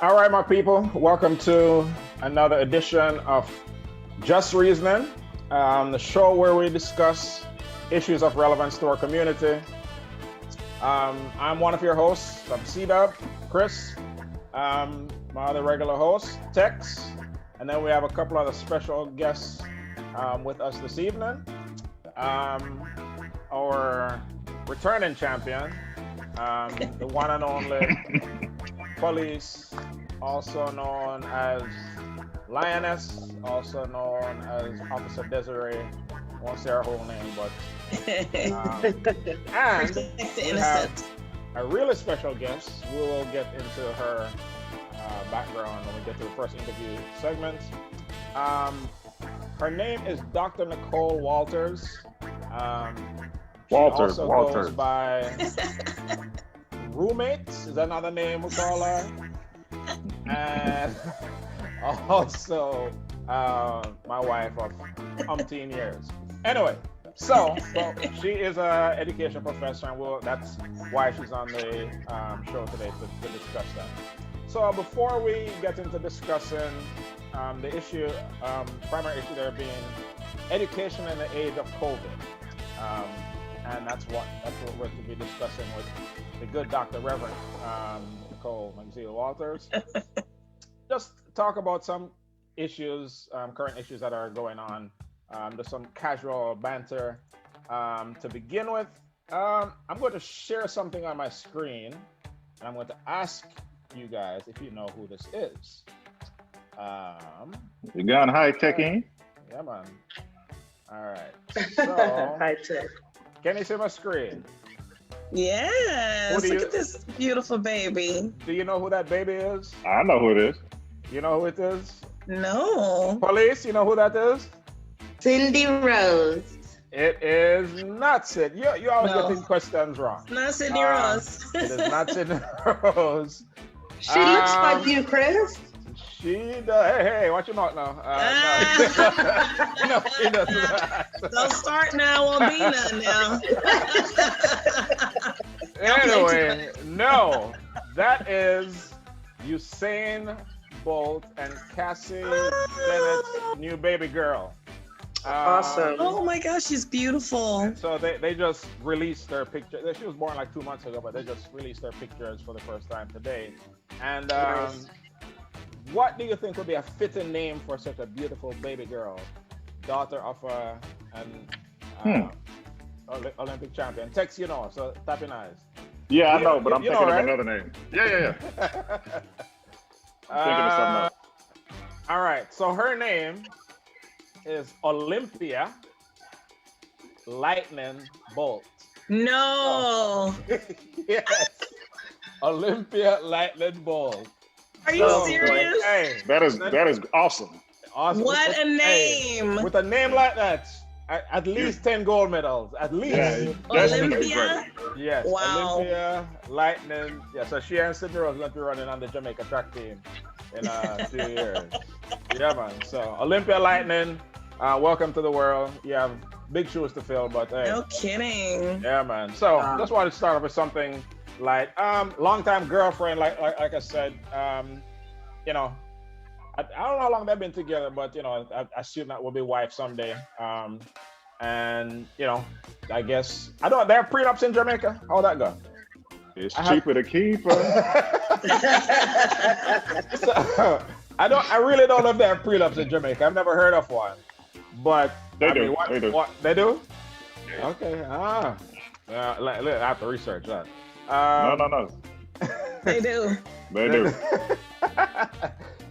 All right, my people, welcome to another edition of Just Reasoning, the show where we discuss issues of relevance to our community. I'm one of your hosts. I'm C-Dub, Chris, my other regular host, Tex, and then we have a couple other special guests with us this evening. Our returning champion, the one and only Police, also known as Lioness, also known as Officer Desiree. I won't say her whole name, but and we have a really special guest. We will get into her background when we get to the first interview segment. Her name is Dr. Nicole Walters. Walters goes by Roommates. Is that another name we call her? And also my wife of umpteen years. Anyway, so she is an education professor, and that's why she's on the show today to discuss that. So before we get into discussing the issue, primary issue there being education in the age of COVID, and that's what we're to be discussing with the good Dr. Reverend Nicole Walters. Just talk about some issues, current issues that are going on. Just some casual banter to begin with. I'm going to share something on my screen, and I'm going to ask you guys if you know who this is. You gone high tech in? Yeah, man. All right. So, high tech. Can you see my screen? Yes. Look at this beautiful baby. Do you know who that baby is? I know who it is. You know who it is? No. Police, you know who that is? Cindy Rose. It is not Sid. You always get these questions wrong. Not Cindy Rose. It is not Cindy Rose. She looks like you, Chris. She does. Hey, watch your mouth now. No, she does not. Don't start now. Won't be none now. Anyway, no, that is Usain Bolt and Cassie Bennett's new baby girl. Awesome. Oh my gosh, she's beautiful. So they just released their picture. She was born like 2 months ago, but they just released their pictures for the first time today. And Nice. what do you think would be a fitting name for such a beautiful baby girl, daughter of an Olympic champion? Tex, you know, so tap your eyes. Yeah, I know, but I'm you thinking know, right? of another name. Yeah. I'm thinking of something else. All right, so her name is Olympia Lightning Bolt. No. Yes, Olympia Lightning Bolt. Are you serious? Hey, That is awesome. awesome. What a name. Hey, with a name like that, at least 10 gold medals. At least. Yeah, that's gonna be Olympia? great. Yes. Wow. Olympia Lightning. Yeah, so she and Sydney Rose going to be running on the Jamaica track team in a few years. Yeah, man. So Olympia Lightning, welcome to the world. You have big shoes to fill, but hey. No kidding. Yeah, man. So just wanted to start off with something like longtime girlfriend, like I said, you know, I don't know how long they've been together, but you know, I assume that will be wife someday. And you know, I guess they have prenups in Jamaica. How'd that go? It's cheaper to keep her. So, I really don't know if they have prenups in Jamaica. I've never heard of one, but They do. They do. What they do? Yeah. Okay. I have to research that. No. They do. They do.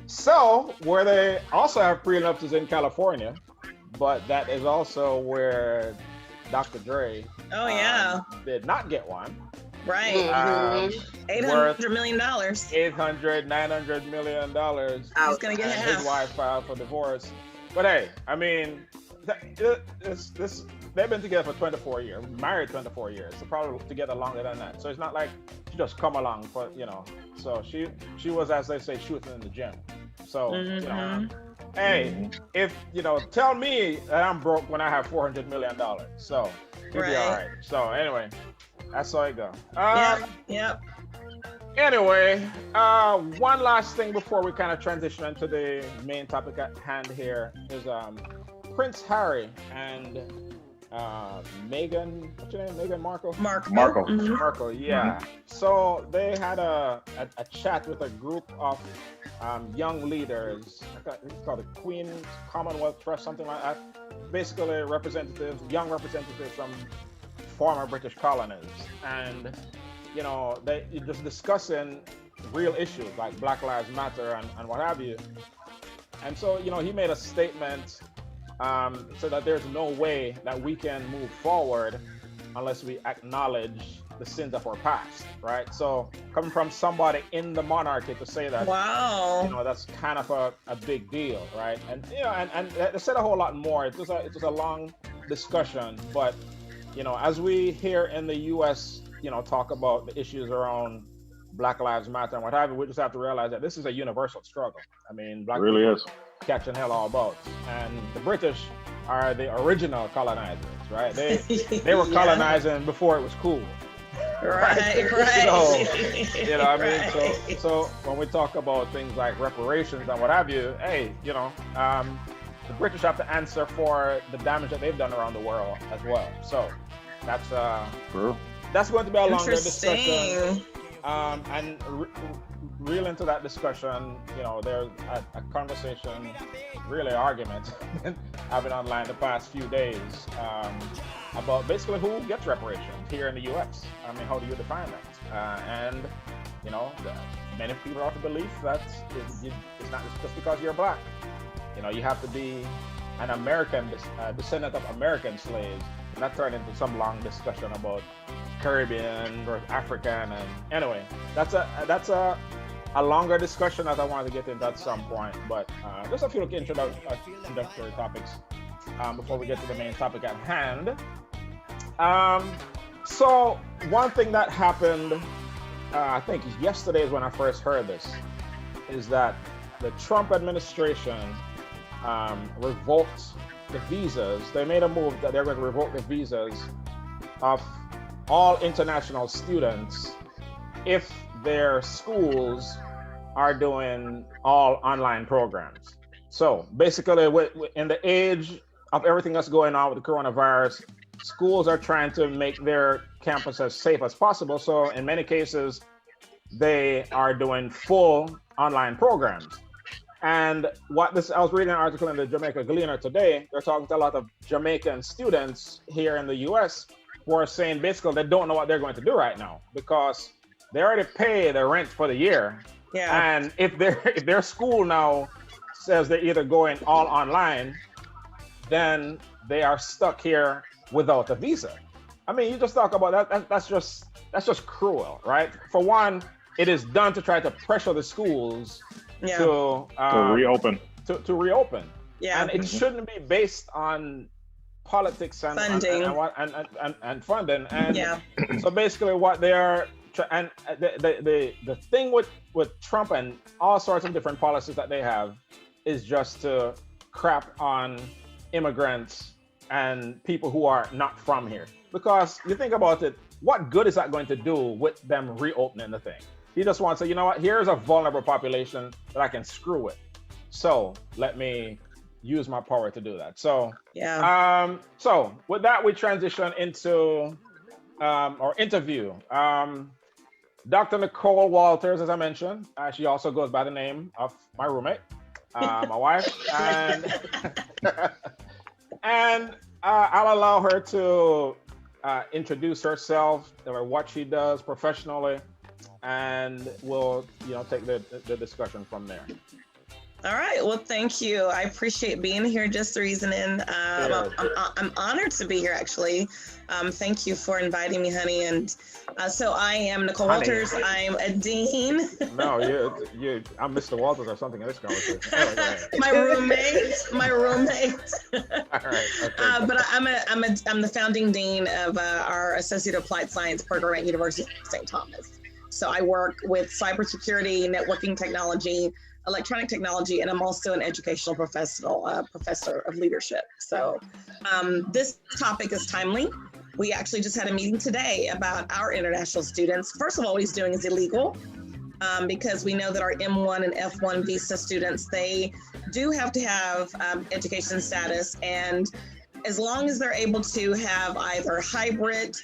So, where they also have prenups is in California, but that is also where Dr. Dre Oh yeah. did not get one. Right. $800 million. $800, $900 million. He's gonna get And half. his wife filed for divorce. But hey, I mean, they've been together for 24 years, married 24 years, so probably together longer than that. So it's not like she just come along for, you know. So she was, as they say, shooting in the gym. So, you know, hey, if, you know, tell me that I'm broke when I have $400 million. So it'll be all right. So anyway, that's how it go. Yep. Anyway, one last thing before we kind of transition into the main topic at hand here is Prince Harry and Meghan, what's your name? Meghan Markle? Marco. Mhm. Markle, yeah. So they had a chat with a group of young leaders. It's called the Queen's Commonwealth Trust, something like that. Basically, young representatives from former British colonies, and they're just discussing real issues like Black Lives Matter and what have you. And so, he made a statement so that there's no way that we can move forward unless we acknowledge the sins of our past, right? So coming from somebody in the monarchy to say that, wow, that's kind of a big deal, right? And and they said a whole lot more. It was a long discussion, but as we here in the U.S. talk about the issues around Black Lives Matter and what have you, we just have to realize that this is a universal struggle. I mean, black Really people is. catching hell all about, and the British are the original colonizers, right? They were colonizing before it was cool. right. So, I mean, Right. so when we talk about things like reparations and what have you, hey, the British have to answer for the damage that they've done around the world as well. So that's True. that's going to be a longer discussion. Interesting. And real into that discussion, there's a conversation, really argument, I've online the past few days about basically who gets reparations here in the U.S. I mean, how do you define that? And many people are of the belief that it's not just because you're black. You have to be an American descendant of American slaves. And that turned into some long discussion about Caribbean or African, and anyway, that's a longer discussion that I wanted to get into at some point. But just a few introductory topics before we get to the main topic at hand. So one thing that happened, I think yesterday is when I first heard this, is that the Trump administration revoked the visas. They made a move that they're going to revoke the visas of all international students if their schools are doing all online programs. So basically, in the age of everything that's going on with the coronavirus, schools are trying to make their campus as safe as possible. So in many cases, they are doing full online programs. And I was reading an article in the Jamaica Gleaner today. They're talking to a lot of Jamaican students here in the US who are saying basically they don't know what they're going to do right now because they already pay the rent for the year. Yeah. And if their school now says they're either going all online, then they are stuck here without a visa. I mean, you just talk about that. That's just cruel, right? For one, it is done to try to pressure the schools to reopen. To reopen. Yeah. And it shouldn't be based on politics and funding and funding. And so basically what they are and the thing with Trump and all sorts of different policies that they have is just to crap on immigrants and people who are not from here. Because you think about it, what good is that going to do with them reopening the thing? He just wants to say, you know what, here's a vulnerable population that I can screw with. So let me use my power to do that. So so with that, we transition into our interview. Dr. Nicole Walters, as I mentioned, she also goes by the name of my roommate, my wife, and I'll allow her to introduce herself, what she does professionally, and we'll take the discussion from there. All right. Well, thank you. I appreciate being here. Just the reasoning. I'm honored to be here, actually. Thank you for inviting me, honey. And so I am Nicole Walters. I'm a dean. No, I'm Mr. Walters or something in this conversation. Anyway, my roommate. All right. Okay. But I'm the founding dean of our Associate Applied Science program at University of St. Thomas. So I work with cybersecurity, networking technology, electronic technology, and I'm also an educational professor of leadership. So this topic is timely. We actually just had a meeting today about our international students. First of all, what he's doing is illegal. because we know that our M1 and F1 visa students, they do have to have education status, and as long as they're able to have either hybrid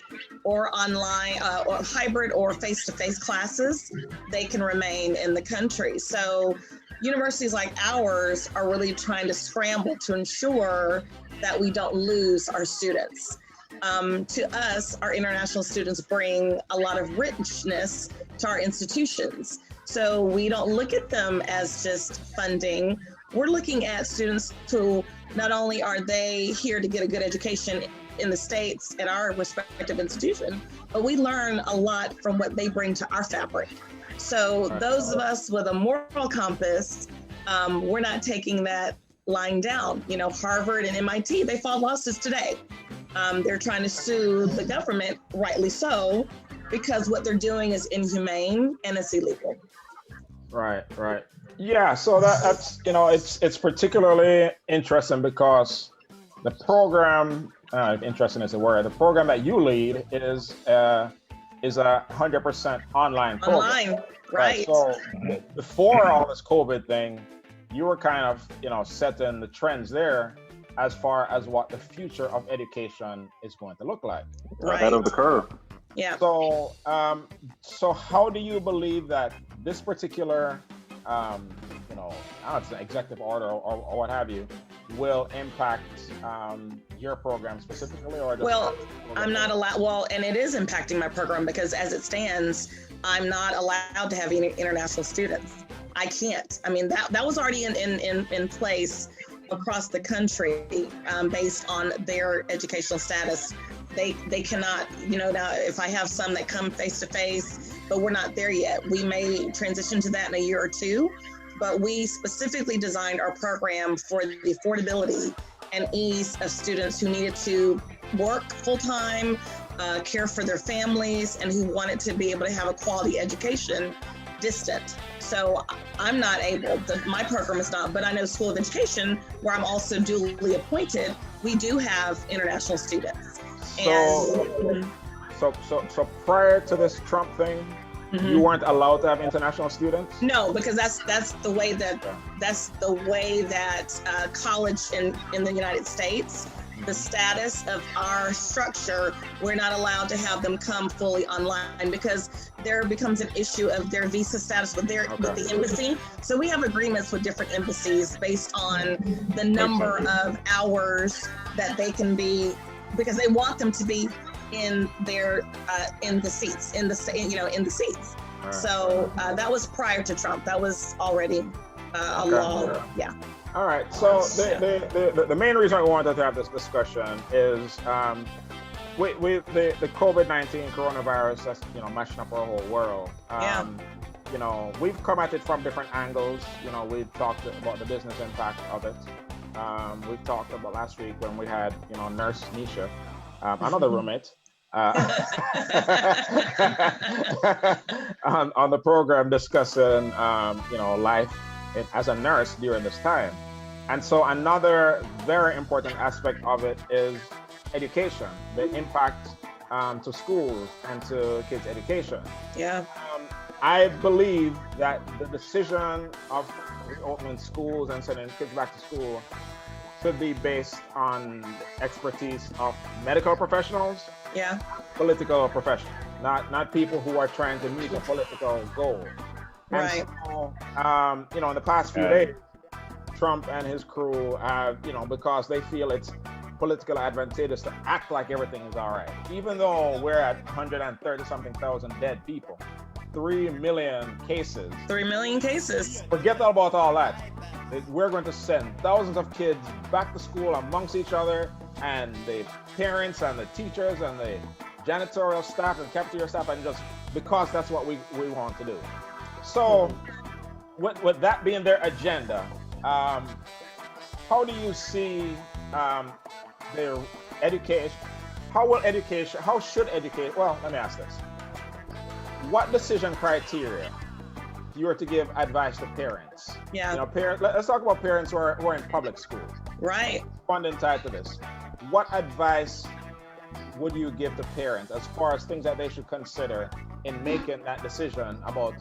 or online or hybrid or face-to-face classes, they can remain in the country. So universities like ours are really trying to scramble to ensure that we don't lose our students. To us, our international students bring a lot of richness to our institutions. So we don't look at them as just funding. We're looking at students who not only are they here to get a good education in the States at our respective institution, but we learn a lot from what they bring to our fabric. So those of us with a moral compass, we're not taking that lying down. You know, Harvard and MIT, they filed lawsuits today. They're trying to sue the government, rightly so, because what they're doing is inhumane and it's illegal. Right. Yeah, so that's it's particularly interesting because the program, interesting is the word, the program that you lead is a 100% online program. Online, right. So before all this COVID thing, you were kind of setting the trends there as far as what the future of education is going to look like. Right. Ahead of the curve. Yeah. So so how do you believe that this particular I don't know, it's an executive order or what have you, will impact your program specifically, or well, I'm not allowed. Well, and it is impacting my program because as it stands, I'm not allowed to have any international students. I can't. I mean, that was already in place across the country based on their educational status. They cannot, now if I have some that come face to face, but we're not there yet. We may transition to that in a year or two, but we specifically designed our program for the affordability and ease of students who needed to work full-time, care for their families, and who wanted to be able to have a quality education distant. So I'm not able, my program is not, but I know School of Education, where I'm also duly appointed, we do have international students. So prior to this Trump thing, you weren't allowed to have international students? No, because that's the way that college in the United States, the status of our structure, we're not allowed to have them come fully online because there becomes an issue of their visa status with the embassy. So we have agreements with different embassies based on the number of hours that they can be, because they want them to be in their in the seats. Right. So that was prior to Trump. That was already a law. Yeah. All right. So the main reason I wanted to have this discussion is with the COVID-19 coronavirus that's mashing up our whole world. We've come at it from different angles. We've talked about the business impact of it. We talked about last week when we had Nurse Nisha, another roommate, on the program discussing life as a nurse during this time. And so another very important aspect of it is education, the impact to schools and to kids' education. Yeah. I believe that the decision of reopening schools and sending kids back to school should be based on expertise of medical professionals, political professionals, not people who are trying to meet a political goal. Right. And so, in the past few days, Trump and his crew have, because they feel it's politically advantageous to act like everything is all right, even though we're at 130-something thousand dead people, 3 million cases. 3 million cases. Forget about all that. We're going to send thousands of kids back to school amongst each other, and the parents and the teachers and the janitorial staff and cafeteria staff, and just because that's what we want to do. So with that being their agenda, how do you see their education? How should education, well, let me ask this. What decision criteria, if you were to give advice to parents? Yeah. Let's talk about parents who are in public schools. Right. Funding tied to this. What advice would you give to parents as far as things that they should consider in making that decision about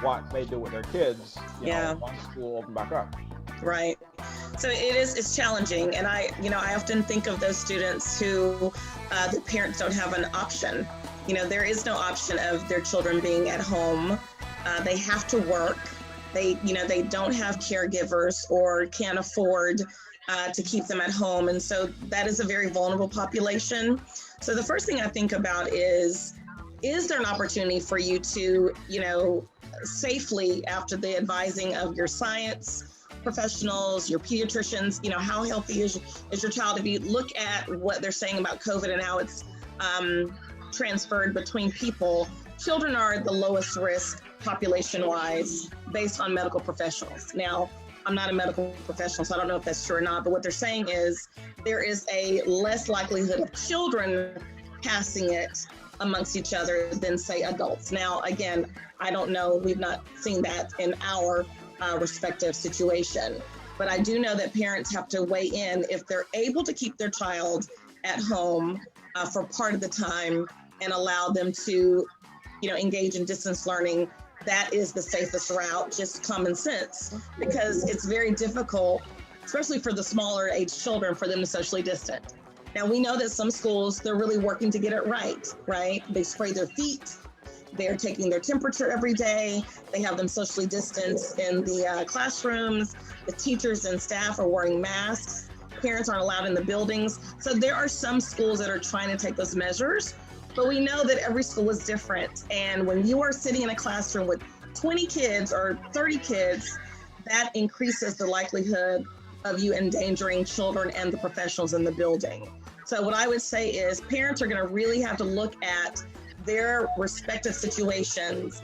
what they do with their kids, you know, once school open back up. Right. So it's challenging. And I often think of those students who the parents don't have an option. You know, there is no option of their children being at home. They have to work. They don't have caregivers or can't afford to keep them at home. And so that is a very vulnerable population. So the first thing I think about is there an opportunity for you to, safely, after the advising of your science professionals, your pediatricians, how healthy is your child? If you look at what they're saying about COVID and how it's transferred between people, children are the lowest risk population-wise based on medical professionals. Now, I'm not a medical professional, so I don't know if that's true or not, but what they're saying is there is a less likelihood of children passing it amongst each other than, say, adults. Now, again, I don't know, we've not seen that in our respective situation, but I do know that parents have to weigh in if they're able to keep their child at home for part of the time and allow them to, engage in distance learning. That is the safest route, just common sense, because it's very difficult, especially for the smaller age children, for them to socially distance. Now, we know that some schools, they're really working to get it right? They spray their feet. They're taking their temperature every day. They have them socially distanced in the classrooms. The teachers and staff are wearing masks. Parents aren't allowed in the buildings. So there are some schools that are trying to take those measures, but we know that every school is different. And when you are sitting in a classroom with 20 kids or 30 kids, that increases the likelihood of you endangering children and the professionals in the building. So what I would say is parents are going to really have to look at their respective situations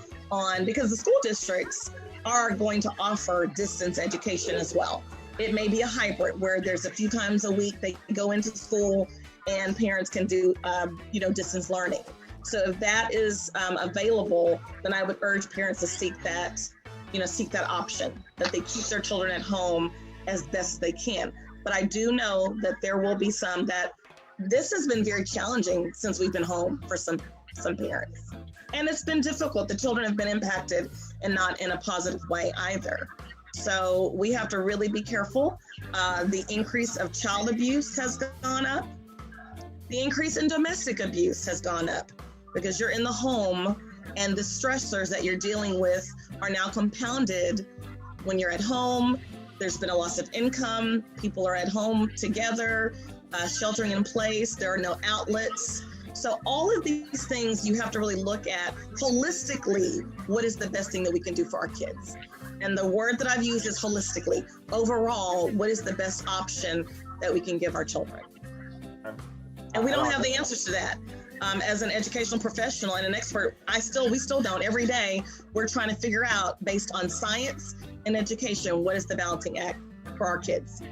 because the school districts are going to offer distance education as well. It may be a hybrid where there's a few times a week they go into school and parents can do, distance learning. So if that is available, then I would urge parents to seek that option, that they keep their children at home as best as they can. But I do know that there will be some that this has been very challenging since we've been home for some parents. And it's been difficult. The children have been impacted and not in a positive way either. So we have to really be careful. The increase of child abuse has gone up. The increase in domestic abuse has gone up because you're in the home and the stressors that you're dealing with are now compounded when you're at home. There's been a loss of income. People are at home together, sheltering in place. There are no outlets. So all of these things you have to really look at holistically. What is the best thing that we can do for our kids? And the word that I've used is holistically. Overall, what is the best option that we can give our children? And we don't have the answers to that. As an educational professional and an expert, we still don't. Every day, we're trying to figure out, based on science and education, what is the balancing act for our kids?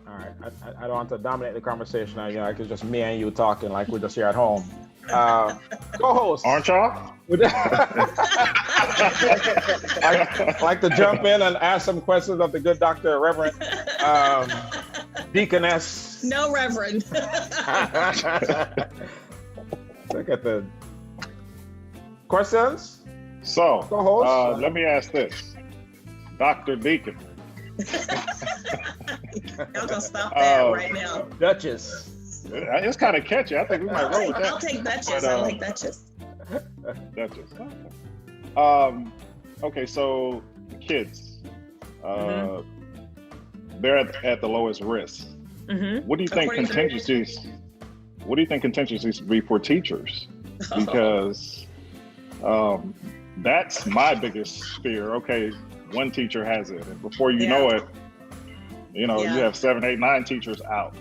All right, I don't want to dominate the conversation. Like it's just me and you talking like we're just here at home. Co-host, aren't y'all? I like to jump in and ask some questions of the good Dr. Reverend Deaconess. No, Reverend. Look at the questions. So, co-host, let me ask this, Dr. Deacon. I'm gonna stop that right now. Duchess. It's kind of catchy. I think we might roll with that. I'll take Duchess. I like Duchess. Duchess. Okay, so kids, they're at the lowest risk. Mm-hmm. What do you think contingencies? What do you think contingencies would be for teachers? Because that's my biggest fear. Okay, one teacher has it, and before you know it, you have 7, 8, 9 teachers out.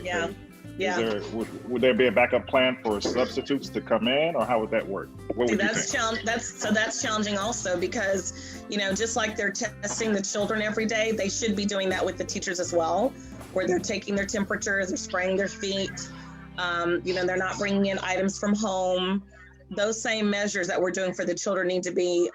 Yeah. Okay. Yeah. Would there be a backup plan for substitutes to come in, or how would that work? What would you think? That's challenging also because, just like they're testing the children every day, they should be doing that with the teachers as well, where they're taking their temperatures, they're spraying their feet, they're not bringing in items from home. Those same measures that we're doing for the children need to be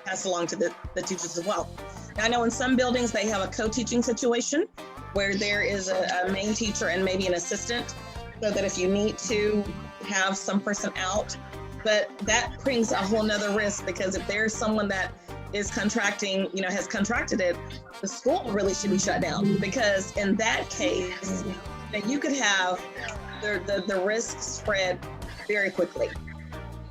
passed along to the teachers as well. Now, I know in some buildings they have a co-teaching situation where there is a main teacher and maybe an assistant, so that if you need to have some person out, but that brings a whole nother risk, because if there's someone that is contracting, has contracted it, the school really should be shut down, because in that case, you could have the risk spread very quickly.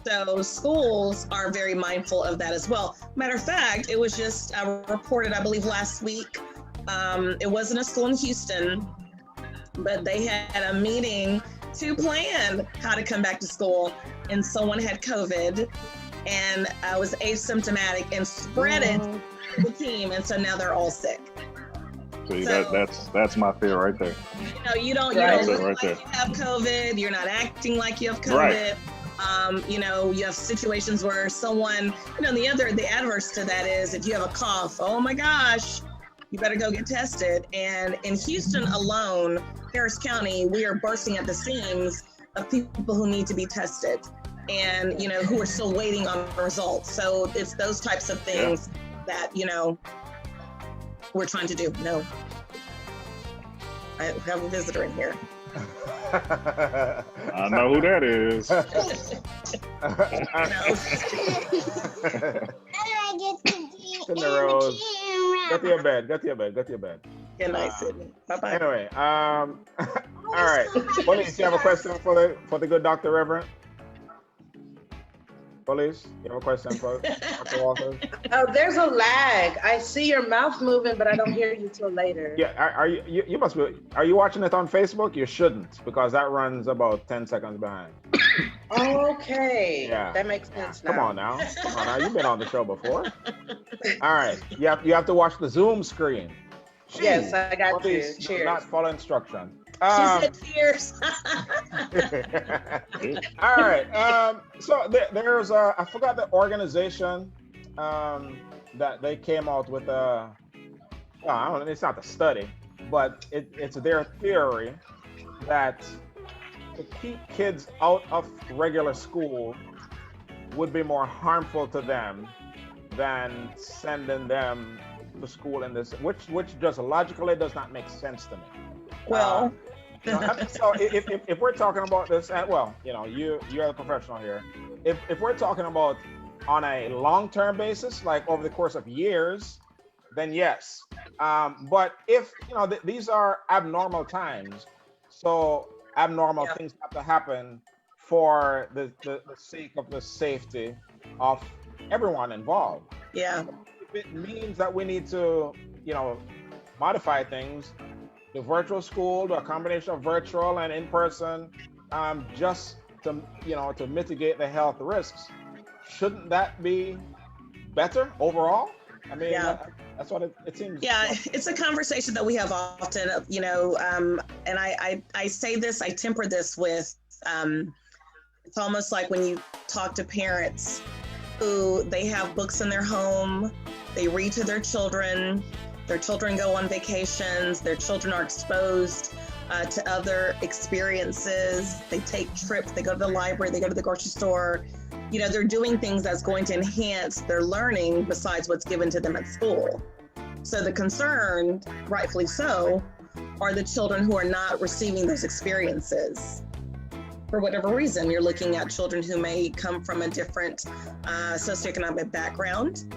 So schools are very mindful of that as well. Matter of fact, it was just reported, I believe, last week. It wasn't a school in Houston, but they had a meeting to plan how to come back to school, and someone had COVID and was asymptomatic and spread it to the team, and so now they're all sick. See, that's my fear right there. You don't look like you have COVID. You're not acting like you have COVID. Right. You have situations where someone, the adverse to that is if you have a cough, oh my gosh, you better go get tested. And in Houston alone, Harris County, we are bursting at the seams of people who need to be tested and, who are still waiting on results. So it's those types of things that, we're trying to do. No. I have a visitor in here. I know who that is. Sydney Rose, go to your bed. Good night, Sydney. Bye-bye. Anyway, all right. Police, you have a question for the good Dr. Reverend? Police, you have a question for Dr. Walters? Oh, there's a lag. I see your mouth moving, but I don't hear you till later. Yeah, you must be, are you watching it on Facebook? You shouldn't, because that runs about 10 seconds behind. Okay. Yeah. That makes sense now. Come on now. You've been on the show before. All right, you have to watch the Zoom screen. Yes, I got you. Please, Cheers. not follow instruction. She said cheers. All right. So there's I forgot the organization that they came out with I don't know, it's not the study, but it's their theory that to keep kids out of regular school would be more harmful to them than sending them to school in this, which just logically does not make sense to me. Well, so if we're talking about this, you're the professional here. If we're talking about on a long-term basis, like over the course of years, then yes. But if these are abnormal times, so abnormal things have to happen for the sake of the safety of everyone involved. Yeah. If it means that we need to, modify things, the virtual school, a combination of virtual and in-person, just to mitigate the health risks, shouldn't that be better overall? I mean, that's what it seems. Yeah, it's a conversation that we have often, and I say this, I temper this with, it's almost like when you talk to parents who they have books in their home, they read to their children go on vacations, their children are exposed to other experiences, they take trips, they go to the library, they go to the grocery store, they're doing things that's going to enhance their learning besides what's given to them at school. So the concern, rightfully so, are the children who are not receiving those experiences. For whatever reason, you're looking at children who may come from a different socioeconomic background.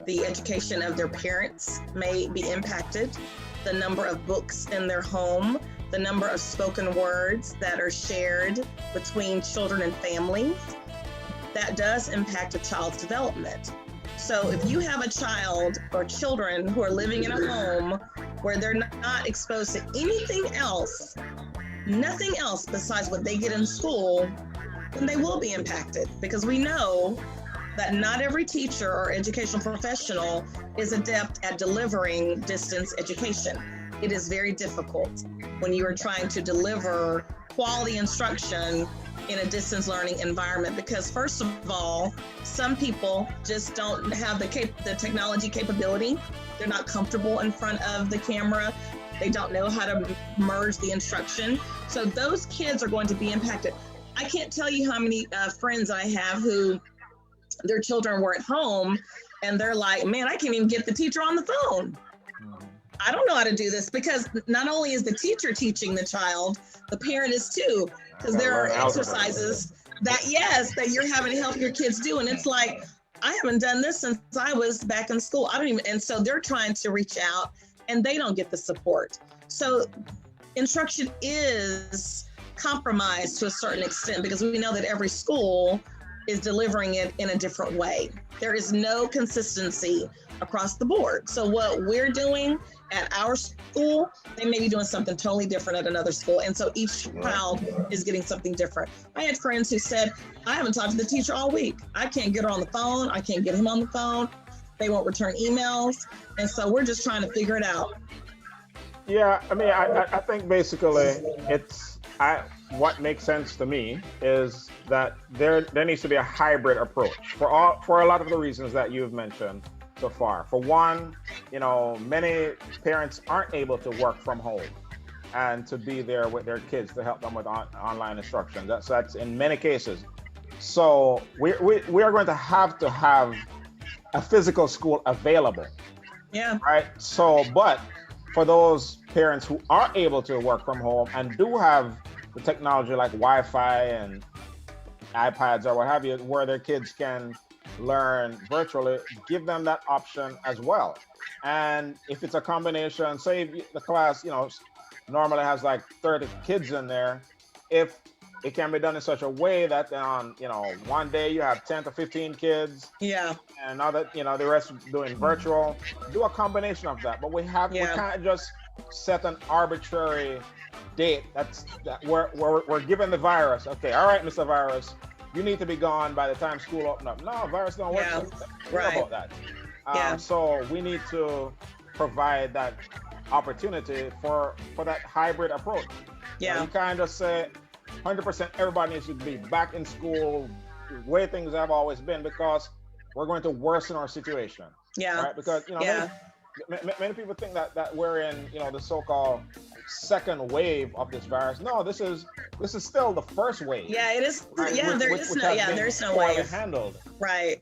The education of their parents may be impacted. The number of books in their home, the number of spoken words that are shared between children and families, that does impact a child's development. So if you have a child or children who are living in a home where they're not exposed to anything else, nothing else besides what they get in school, then they will be impacted, because we know that not every teacher or educational professional is adept at delivering distance education. It is very difficult when you are trying to deliver quality instruction in a distance learning environment, because first of all, some people just don't have the technology capability. They're not comfortable in front of the camera. They don't know how to merge the instruction. So those kids are going to be impacted. I can't tell you how many friends I have who their children were at home and they're like, man, I can't even get the teacher on the phone. I don't know how to do this, because not only is the teacher teaching the child, the parent is too, because there are exercises that you're having to help your kids do. And it's like, I haven't done this since I was back in school. I don't even, and so they're trying to reach out and they don't get the support. So instruction is compromised to a certain extent because we know that every school is delivering it in a different way. There is no consistency across the board. So what we're doing at our school, they may be doing something totally different at another school. And so each child is getting something different. I had friends who said, I haven't talked to the teacher all week. I can't get her on the phone. I can't get him on the phone. They won't return emails. And so we're just trying to figure it out. Yeah, I mean, I think basically what makes sense to me is that there needs to be a hybrid approach for a lot of the reasons that you've mentioned so far. For one, many parents aren't able to work from home and to be there with their kids to help them with online instruction. That's in many cases. So we are going to have a physical school available. Yeah. Right. So, but for those parents who are able to work from home and do have the technology like Wi-Fi and iPads or what have you, where their kids can learn virtually, give them that option as well. And if it's a combination, say the class, normally has like 30 kids in there, if it can be done in such a way that on, one day you have 10 to 15 kids. Yeah. And other, the rest doing virtual. Do a combination of that. But we can't just set an arbitrary date that we're given the virus. Okay, all right, Mr. Virus, you need to be gone by the time school open up. No, virus don't work. Yeah. Right. About that. So we need to provide that opportunity for that hybrid approach. Yeah. You can't just say 100% everybody needs to be back in school the way things have always been, because we're going to worsen our situation. Yeah. Right? Because many people think that we're in the so-called second wave of this virus. No, this is still the first wave. Yeah, it is. Right? Yeah, there's no wave handled. Right.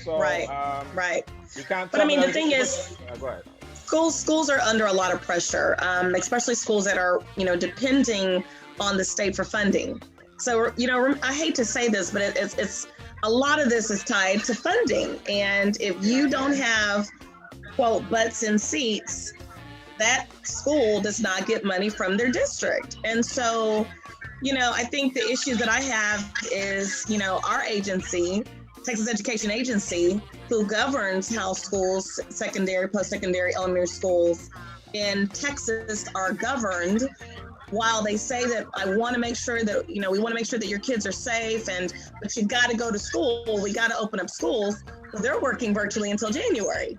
So right. You can't. But I mean, the thing is, go ahead. Schools are under a lot of pressure, especially schools that are depending on the state for funding. So I hate to say this, but it's a lot of this is tied to funding, and if you don't have quote butts in seats, that school does not get money from their district. And so, I think the issue that I have is, our agency, Texas Education Agency, who governs how schools, secondary, post-secondary, elementary schools in Texas are governed, while they say that I want to make sure that, we want to make sure that your kids are safe, but you got to go to school, we got to open up schools. Well, they're working virtually until January.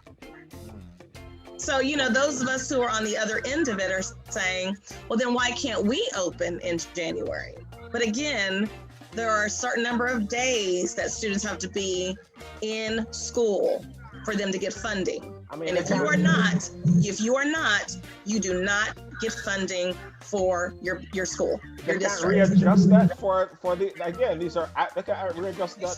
So, those of us who are on the other end of it are saying, well, then why can't we open in January? But again, there are a certain number of days that students have to be in school for them to get funding. And if you are not, you do not get funding for your school, your district. They can't readjust that for these are, they can readjust that.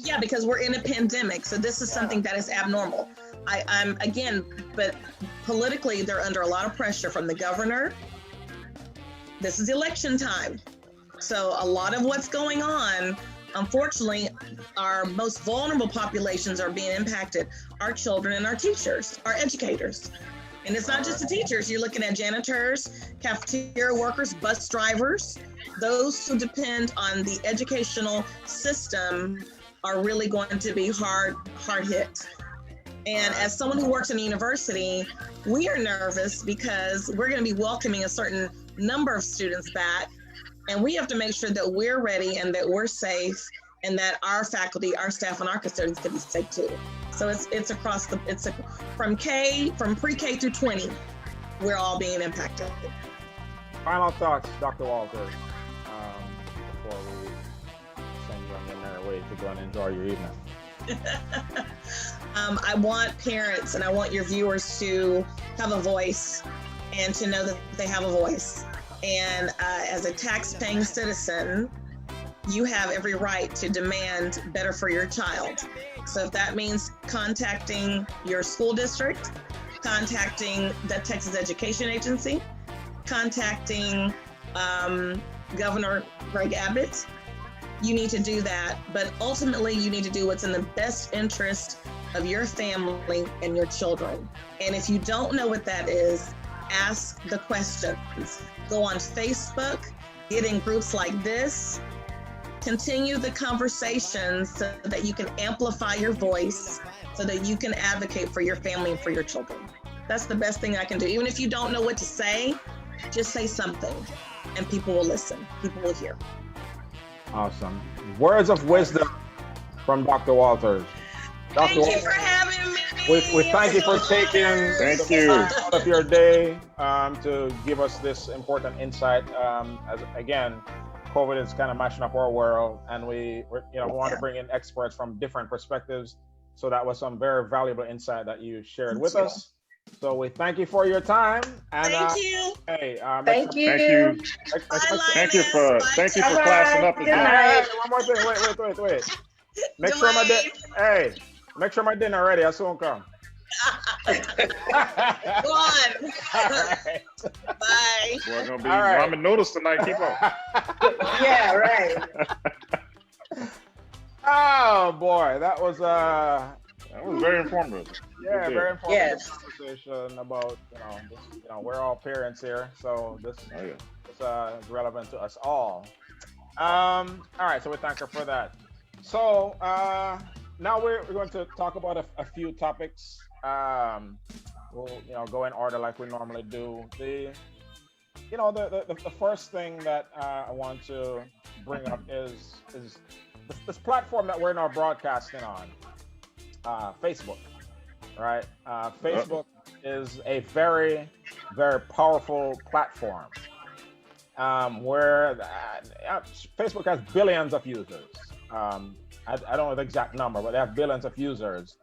Should, because we're in a pandemic. So this is something that is abnormal. I'm again, but politically, they're under a lot of pressure from the governor. This is election time. So a lot of what's going on, unfortunately, our most vulnerable populations are being impacted. Our children and our teachers, our educators. And it's not just the teachers. You're looking at janitors, cafeteria workers, bus drivers. Those who depend on the educational system are really going to be hard hit. And as someone who works in a university, we are nervous because we're going to be welcoming a certain number of students back. And we have to make sure that we're ready and that we're safe, and that our faculty, our staff, and our custodians can be safe too. So it's across from pre-K through 20, we're all being impacted. Final thoughts, Dr. Walter, before we send you on your merry way to go and enjoy your evening. I want parents and I want your viewers to have a voice and to know that they have a voice. And as a tax-paying citizen, you have every right to demand better for your child. So if that means contacting your school district, contacting the Texas Education Agency, contacting Governor Greg Abbott, you need to do that. But ultimately, you need to do what's in the best interest of your family and your children. And if you don't know what that is, ask the questions. Go on Facebook, get in groups like this, continue the conversations so that you can amplify your voice, so that you can advocate for your family and for your children. That's the best thing I can do. Even if you don't know what to say, just say something and people will listen. People will hear. Awesome. Words of wisdom from Dr. Walters. Thank you for having me. We thank you for taking out of your day to give us this important insight. As again, COVID is kind of mashing up our world, and we want to bring in experts from different perspectives. So that was some very valuable insight that you shared with us. So we thank you for your time. And, thank you. Hey, thank you. Thank you for classing up again. Hey, one more thing. Wait. Make sure my dinner ready. I soon come. Go on. All right. Bye. We're gonna be ramen noodles tonight. Keep up. Yeah, right. Oh boy, that was very informative. Yeah, very informative Yes. conversation about we're all parents here, so this is relevant to us all. All right, so we thank her for that. So now we're going to talk about a few topics. We'll go in order like we normally do. The first thing that I want to bring up is this platform that we're now broadcasting on, Facebook. Right? Facebook is a very, very powerful platform where Facebook has billions of users. I don't know the exact number, but they have billions of users.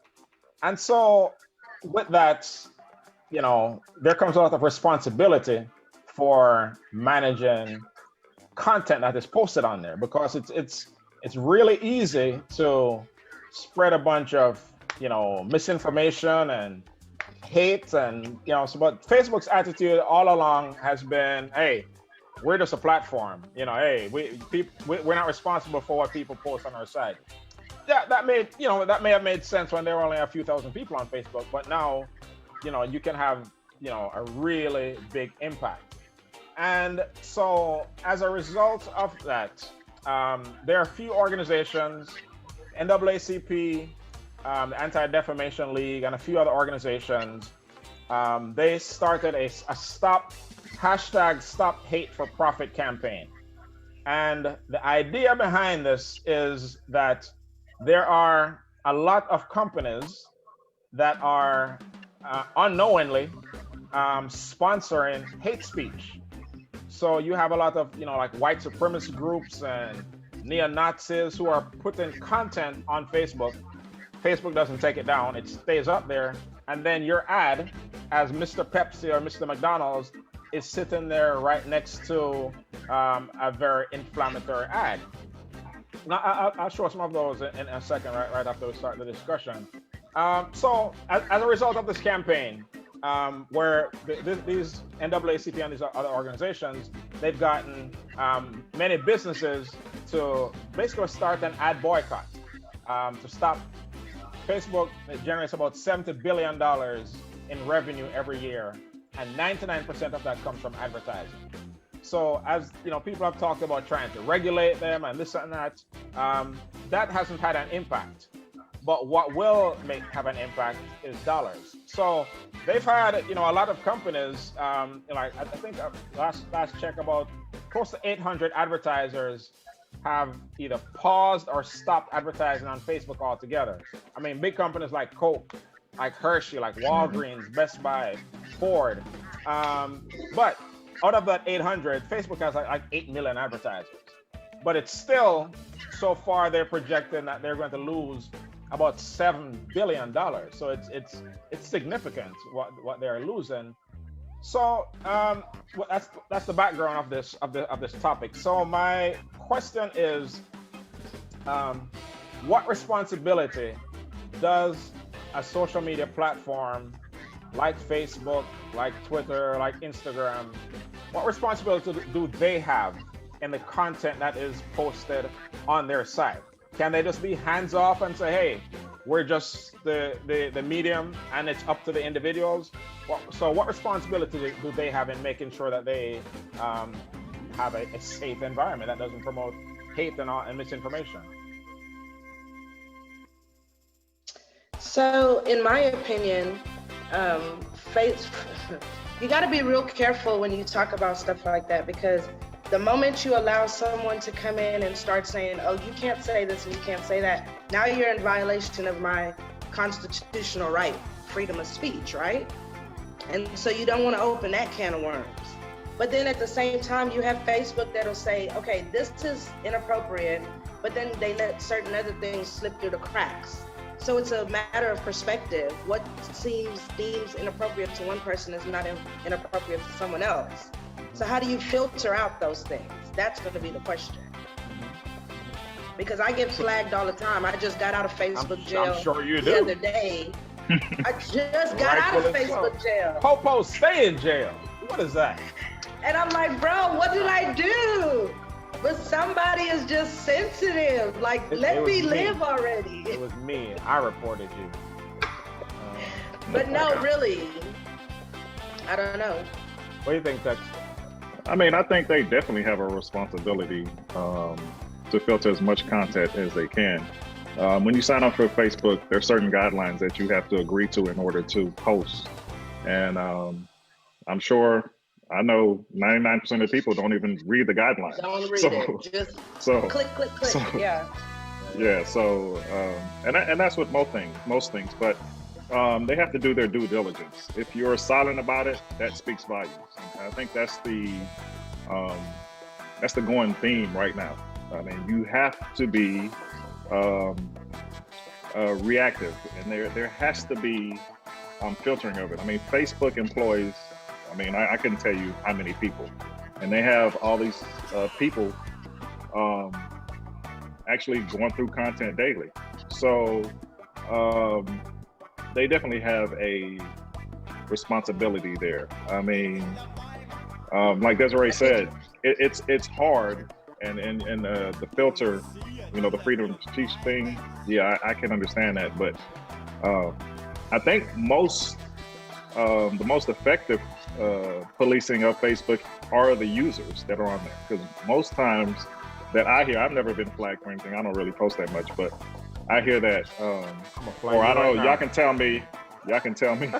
And so with that, there comes a lot of responsibility for managing content that is posted on there, because it's really easy to spread a bunch of misinformation and hate, and but Facebook's attitude all along has been, hey, we're just a platform, hey, we're not responsible for what people post on our site. That may have made sense when there were only a few thousand people on Facebook, but now you can have a really big impact. And so as a result of that, there are a few organizations, NAACP, the Anti-Defamation League, and a few other organizations. They started a hashtag Stop Hate for Profit campaign. And the idea behind this is that there are a lot of companies that are unknowingly sponsoring hate speech. So you have a lot of like white supremacist groups and neo-Nazis who are putting content on Facebook. Facebook doesn't take it down, it stays up there, and then your ad as Mr. Pepsi or Mr. McDonald's is sitting there right next to a very inflammatory ad. Now I'll show some of those in a second, right after we start the discussion. So as a result of this campaign, where these NAACP and these other organizations, they've gotten many businesses to basically start an ad boycott to stop. Facebook generates about $70 billion in revenue every year, and 99% of that comes from advertising. So as people have talked about trying to regulate them and this and that, that hasn't had an impact. But what will have an impact is dollars. So they've had a lot of companies, like I think last check, about close to 800 advertisers have either paused or stopped advertising on Facebook altogether. I mean, big companies like Coke, like Hershey, like Walgreens, Best Buy, Ford. But out of that 800, Facebook has like 8 million advertisers. But it's still, so far they're projecting that they're going to lose about $7 billion. So it's significant what they're losing. So that's the background of this topic. So my question is, what responsibility does a social media platform like Facebook, like Twitter, like Instagram, what responsibility do they have in the content that is posted on their site? Can they just be hands off and say, hey, we're just the medium and it's up to the individuals? So what responsibility do they have in making sure that they have a safe environment that doesn't promote hate and misinformation? So, in my opinion, you got to be real careful when you talk about stuff like that, because the moment you allow someone to come in and start saying, oh, you can't say this and you can't say that, now you're in violation of my constitutional right, freedom of speech, right? And so you don't want to open that can of worms. But then at the same time, you have Facebook that'll say, okay, this is inappropriate, but then they let certain other things slip through the cracks. So it's a matter of perspective. What deems inappropriate to one person is not inappropriate to someone else. So how do you filter out those things? That's going to be the question. Because I get flagged all the time. I just got out of Facebook jail I'm sure you the do. other day. I just got out of Facebook jail. Popo, stay in jail. What is that? And I'm like, bro, what did I do? But somebody is just sensitive. Like, let me live already. It was me. I reported you. But no, really, I don't know. What do you think, Tex? I mean, I think they definitely have a responsibility to filter as much content as they can. When you sign up for Facebook, there are certain guidelines that you have to agree to in order to post. And I'm sure, I know 99% of people don't even read the guidelines. Don't read it. Just click, click, click. Yeah. Yeah. So, and that's with most things. But they have to do their due diligence. If you're silent about it, that speaks volumes. And I think that's the going theme right now. I mean, you have to be reactive, and there has to be filtering of it. I mean, Facebook employs, I mean, I couldn't tell you how many people, and they have all these people actually going through content daily. So they definitely have a responsibility there. I mean, like Desiree said, it's hard, and the filter, you know, the freedom of speech thing. Yeah, I can understand that, but I think the most effective policing of Facebook are the users that are on there, because most times that I hear, I've never been flagged for anything. I don't really post that much, but I hear that, or I don't know, y'all can tell me, y'all can tell me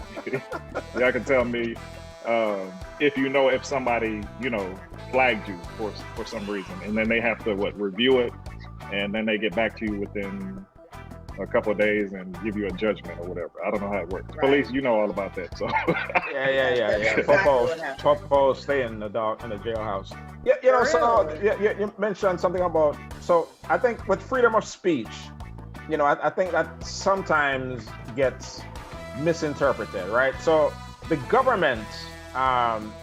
if you know if somebody, you know, flagged you for some reason, and then they have to review it, and then they get back to you within a couple of days and give you a judgment or whatever. I don't know how it works. Right. Police, you know all about that. So yeah. Popo, stay in the jailhouse. Yeah, you know. So you mentioned something about. So I think with freedom of speech, you know, I think that sometimes gets misinterpreted, right? So the government,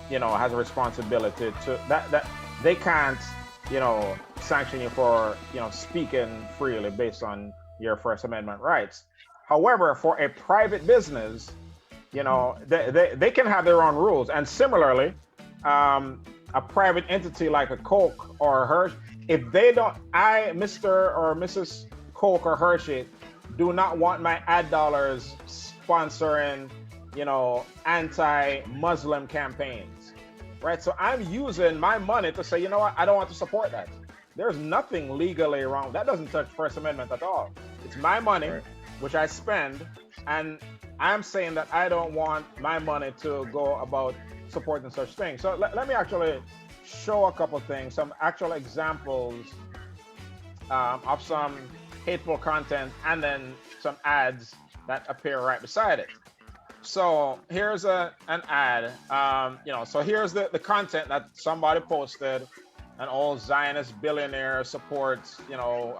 you know, has a responsibility to that they can't, you know, sanction you for, you know, speaking freely based on your First Amendment rights. However, for a private business, you know, they can have their own rules. And similarly, a private entity like a Coke or a Hershey, if they don't, Mr. or Mrs. Coke or Hershey, do not want my ad dollars sponsoring, you know, anti-Muslim campaigns, right? So I'm using my money to say, you know what, I don't want to support that. There's nothing legally wrong. That doesn't touch First Amendment at all. It's my money, right, which I spend, and I'm saying that I don't want my money to go about supporting such things. So let me actually show a couple things, some actual examples of some hateful content, and then some ads that appear right beside it. So here's an ad, you know, so here's the content that somebody posted. An old Zionist billionaire supports, you know,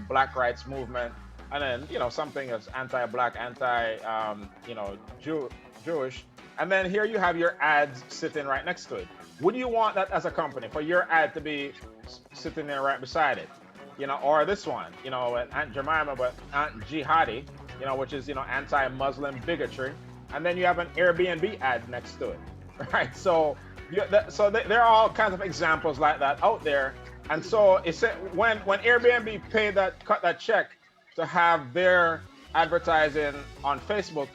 Black rights movement, and then, you know, something that's anti-Black, you know, Jewish. And then here you have your ads sitting right next to it. Would you want that as a company, for your ad to be sitting there right beside it? You know, or this one, you know, Aunt Jemima, but Aunt Jihadi, you know, which is, you know, anti-Muslim bigotry. And then you have an Airbnb ad next to it, right? So there are all kinds of examples like that out there. And so it's when Airbnb cut that check to have their advertising on Facebook,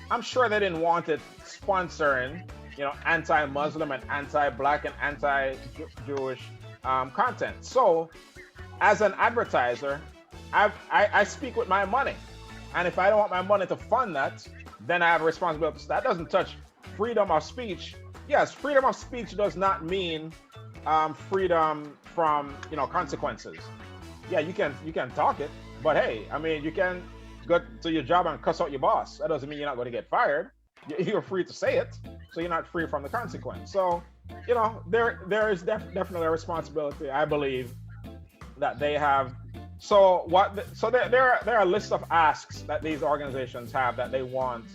I'm sure they didn't want it sponsoring, anti-Muslim and anti-Black and anti-Jewish content. So as an advertiser, I speak with my money. And if I don't want my money to fund that, then I have a responsibility. That doesn't touch freedom of speech. Yes, freedom of speech does not mean freedom from consequences. Yeah, you can talk it, but hey, I mean, you can go to your job and cuss out your boss. That doesn't mean you're not going to get fired. You're free to say it, so you're not free from the consequence. So, there is definitely a responsibility, I believe, that they have. So there are a list of asks that these organizations have that they want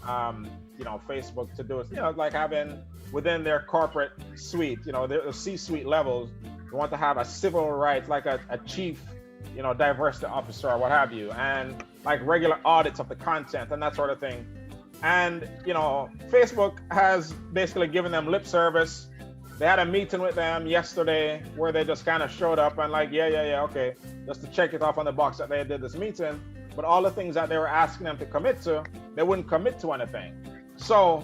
Facebook to do. Like having within their corporate suite, the C-suite levels, they want to have a civil rights, like a chief, diversity officer or what have you, and like regular audits of the content and that sort of thing. And Facebook has basically given them lip service. They had a meeting with them yesterday where they just kind of showed up and like, yeah, okay, just to check it off on the box that they did this meeting. But all the things that they were asking them to commit to, they wouldn't commit to anything. So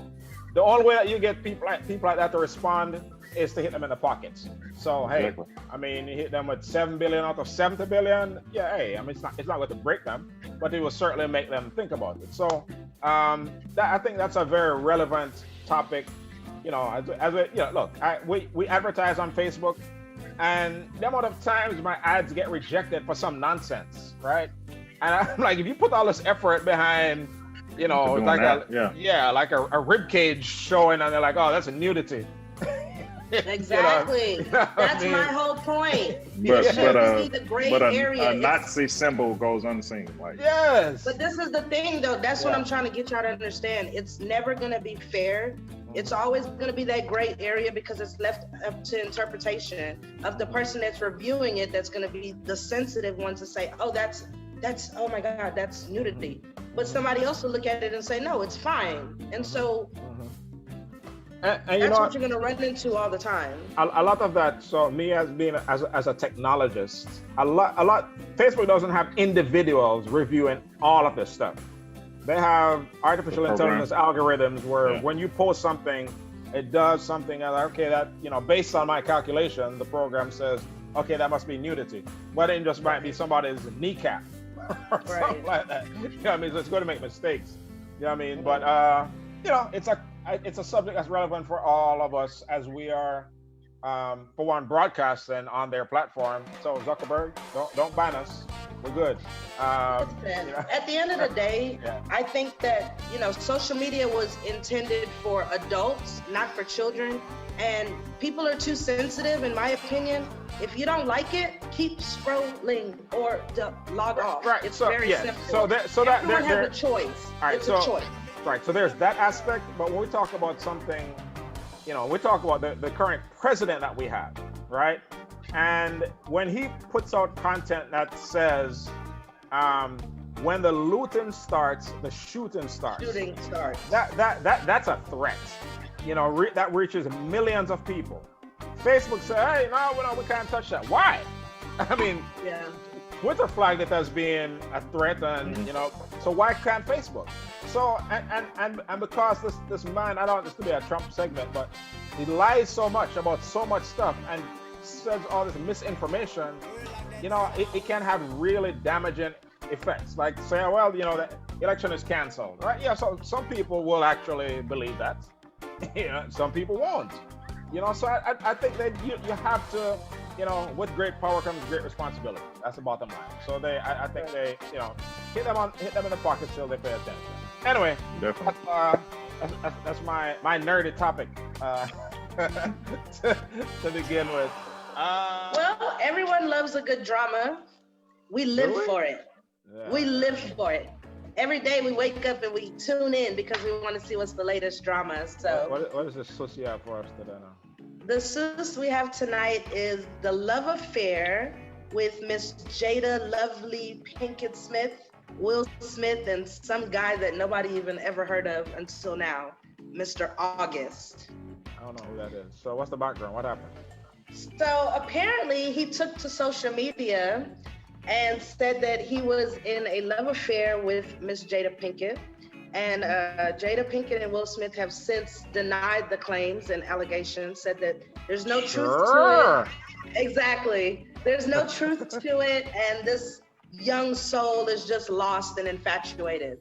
the only way that you get people like that to respond is to hit them in the pockets. So hey, Exactly. I mean, you hit them with 7 billion out of 70 billion. Yeah, hey, I mean, it's not going to break them, but it will certainly make them think about it. So I think that's a very relevant topic. Look, we advertise on Facebook, and the amount of times my ads get rejected for some nonsense, right? And I'm like, if you put all this effort behind, like like a rib cage showing, and they're like, oh, that's a nudity. Exactly. That's my whole point. But area. a Nazi symbol goes unseen. Like yes. But this is the thing, though. That's what I'm trying to get y'all to understand. It's never going to be fair. It's always going to be that gray area because it's left up to interpretation of the person that's reviewing it. That's going to be the sensitive one to say, oh, that's oh my God, that's nudity. But somebody else will look at it and say, no, it's fine. And so and that's what you're going to run into all the time. A lot of that. So me as being as a technologist, a lot. Facebook doesn't have individuals reviewing all of this stuff. They have artificial intelligence algorithms where when you post something, it does something and okay, that based on my calculation, the program says, okay, that must be nudity. But it just might be somebody's kneecap or something like that. I mean, so it's going to make mistakes. I mean? But it's a subject that's relevant for all of us as we are, for one, broadcasting on their platform. So Zuckerberg, don't ban us. We're good. At the end of the day, I think that, social media was intended for adults, not for children. And people are too sensitive, in my opinion. If you don't like it, keep scrolling or log off. Right. It's very simple. Everyone has a choice. All right, it's a choice. Right. So there's that aspect. But when we talk about something, we talk about the current president that we have, right? And when he puts out content that says, when the looting starts, the shooting starts. That's a threat. That reaches millions of people. Facebook said, hey, no, we can't touch that. Why? I mean, Twitter flagged it as being a threat, and so why can't Facebook? So and because this man, I don't want this to be a Trump segment, but he lies so much about so much stuff and says all this misinformation, it can have really damaging effects. Like say, well, the election is canceled, right? Yeah, so some people will actually believe that. Some people won't. So I think that you have to, with great power comes great responsibility. That's the bottom line. So I think they, hit them in the pocket till they pay attention. Anyway, that's my nerdy topic to begin with. Well, everyone loves a good drama. We live for it. Yeah. We live for it. Every day we wake up and we tune in because we want to see what's the latest drama. So what is the sauce you have for us today now? The sauce we have tonight is the love affair with Miss Jada Lovely Pinkett Smith, Will Smith, and some guy that nobody even ever heard of until now, Mr. August. I don't know who that is. So what's the background? What happened? So apparently he took to social media and said that he was in a love affair with Miss Jada Pinkett. And Jada Pinkett and Will Smith have since denied the claims and allegations, said that there's no truth to it. Exactly. There's no truth to it. And this young soul is just lost and infatuated.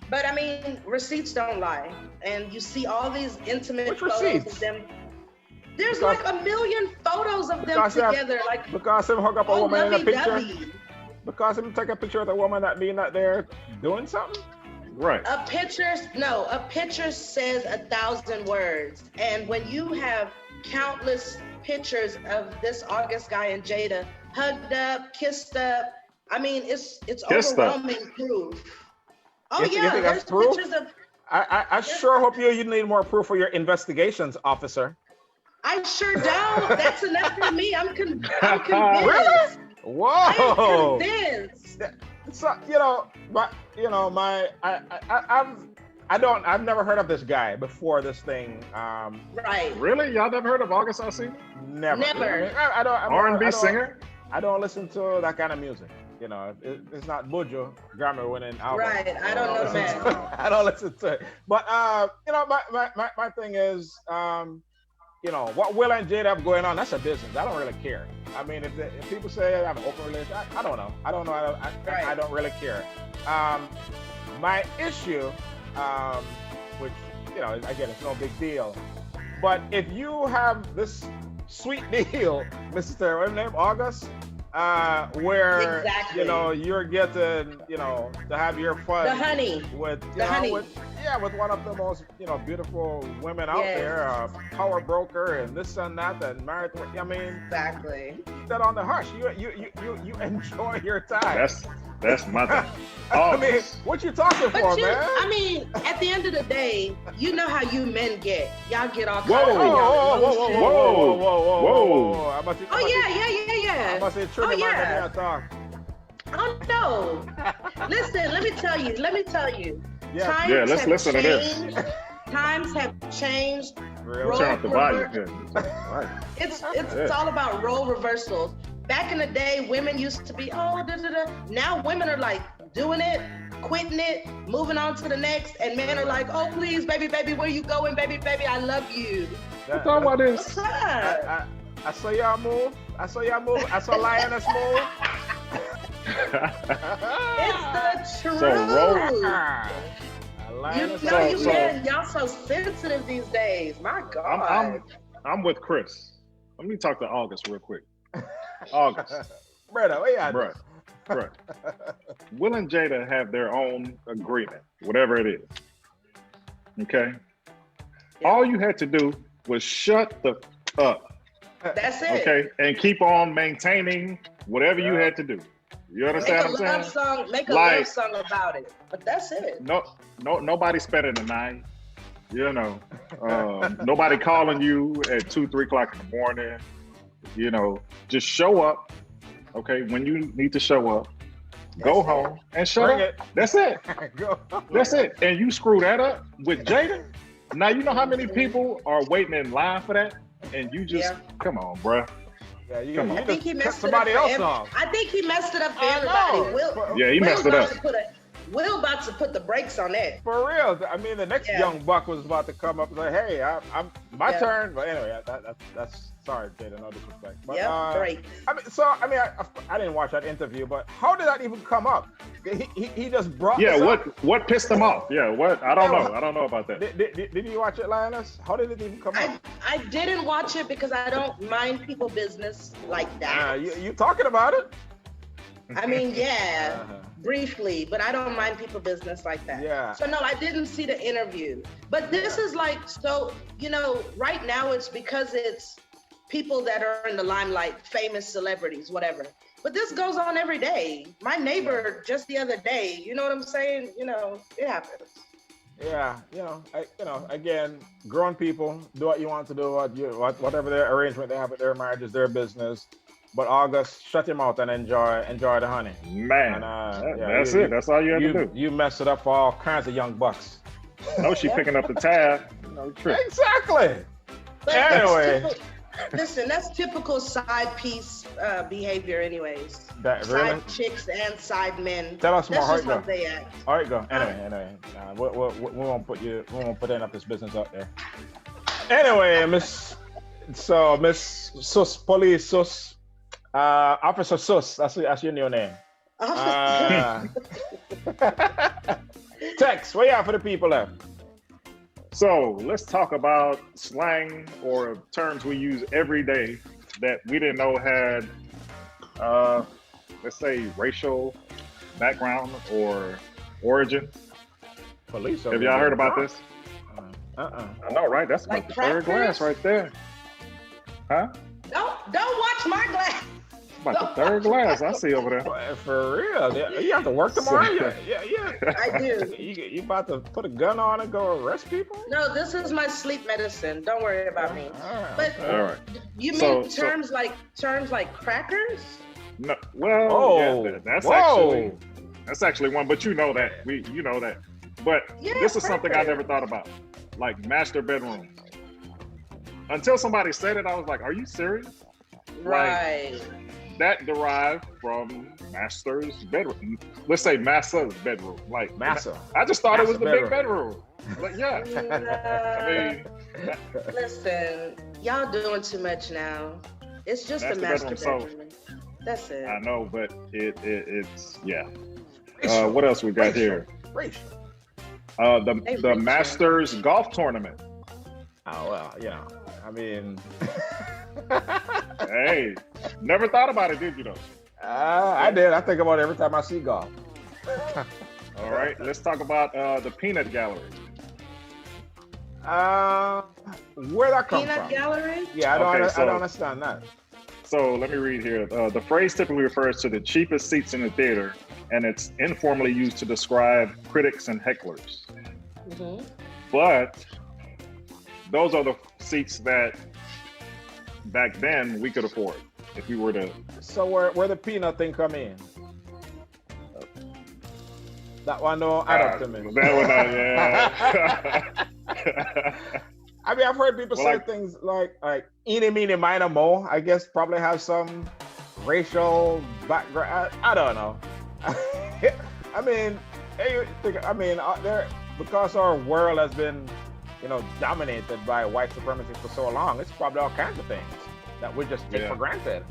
But I mean, receipts don't lie. And you see all these intimate photos of them. There's like a million photos of them together. Because him hook up a woman in a picture. Because him take a picture of the woman that being not there doing something. Right. A picture says 1,000 words. And when you have countless pictures of this August guy and Jada hugged up, kissed up, I mean, it's overwhelming proof. Oh yeah, there's proof? Pictures of. I sure hope you need more proof for your investigations, officer. I sure don't. That's enough for me. I'm convinced. Really? Whoa! I am convinced. So I've never heard of this guy before this thing. Right. Really? Y'all never heard of August Alsina? Never. Never. I don't. R&B singer? I don't listen to that kind of music. You know, it's not Buju Grammy winning album. Right. I don't know the man. I don't listen to it. But my thing is, what Will and Jada have going on, that's a business. I don't really care. I mean, if people say I have an open relationship, I don't know. I don't really care. My issue, which, again, it's no big deal. But if you have this sweet deal, Mr. What's his name, August, where exactly. You're getting to have your fun the honey with honey. with one of the most beautiful women out there, power broker and this and that and married. I mean, exactly. Keep that on the hush. You enjoy your time. That's my thing. I mean, what you talking for, man? I mean, at the end of the day, you know how you men get. Y'all get all kinds Whoa! Oh yeah. I must say, talk. Oh no! Listen, let me tell you. Yeah, let's listen to this. Times have changed. Turn up the volume. Right. It's all about role reversals. Back in the day, women used to be, Now women are like doing it, quitting it, moving on to the next, and men are like, oh, please, baby, where you going, baby, I love you. What's all about this? I saw y'all move. I saw Lioness move. It's the truth. So y'all so sensitive these days. My God. I'm with Chris. Let me talk to August real quick. August. Brother, where you at? Bruh. Will and Jada have their own agreement, whatever it is. Okay? Yeah. All you had to do was shut the up. That's it. Okay? And keep on maintaining whatever you had to do. You understand what I'm saying? Make a love song about it. But that's it. Nobody spending the night. Nobody calling you at 2, 3 o'clock in the morning. Just show up. Okay, when you need to show up, go home and shut up. That's it. That's it. And you screw that up with Jada. Now you know how many people are waiting in line for that, and you just come on, bruh. Yeah, I think he messed somebody it up else off. I think he messed it up for everybody. He messed it up. Will about to put the brakes on that. For real. I mean, the next young buck was about to come up and say, "Hey, I'm my turn." But anyway, that's sorry, Jada, no disrespect. But, great. I didn't watch that interview, but how did that even come up? He just brought. Yeah, what pissed him off? Yeah, what? I don't know. I don't know about that. Did you watch it, Lioness? How did it even come up? I didn't watch it because I don't mind people business like that. You talking about it? I mean, briefly, but I don't mind people business like that. Yeah. So no, I didn't see the interview. But this is like, right now it's because it's people that are in the limelight, famous celebrities, whatever. But this goes on every day. My neighbor just the other day, you know what I'm saying? It happens. Yeah, again, grown people, do what you want to do, whatever their arrangement they have with their marriage is their business. But August, shut your mouth and enjoy the honey. Man, that's it. That's all you have to do. You mess it up for all kinds of young bucks. No, she picking up the tab. Exactly. Anyway. Listen, that's typical side piece behavior, anyways. That side really? chicks and side men. Tell us more. That's How just it go? how they act. All right, go. Anyway. We won't put you. We won't put any of this business out there. Anyway, Miss Sus, Police Sus, Officer Sus. That's your new name. Tex, what you have for the people there? So let's talk about slang or terms we use every day that we didn't know had, let's say, racial background or origin. Police. Have y'all heard about this? I know, right? That's Like about the third crackers? glass right there. Huh? Don't watch my glass. About the third glass I see over there. For real? You have to work tomorrow? Yeah. I do. You about to put a gun on and go arrest people? No, this is my sleep medicine. Don't worry about me. But All right. you mean terms like crackers? No, well, yeah, that's actually one. But you know that you know that. But this is something I never thought about, like master bedroom. Until somebody said it, I was like, "Are you serious?" Right. Like, that derived from master's bedroom. Let's say master's bedroom. Like Master. I just thought it was the Master big bedroom. But yeah. I mean, listen, y'all doing too much now. It's just a master bedroom. That's it. I know, but it's what else we got here? Racial. The Masters golf tournament. Oh well, I mean. Hey, never thought about it, did you though? I did. I think about it every time I see golf. All right, let's talk about the peanut gallery. Where that come from? Peanut gallery? Yeah, I don't understand that. So let me read here. The phrase typically refers to the cheapest seats in the theater, and it's informally used to describe critics and hecklers. Mm-hmm. But those are the seats that back then we could afford if we were to. So where the peanut thing come in? That one don't add up to me. That one, yeah. I mean, I've heard people say things like "eeny, meeny, miny, mo." I guess probably have some racial background. I don't know. I mean, because our world has been, dominated by white supremacy for so long, it's probably all kinds of things that we just take for granted.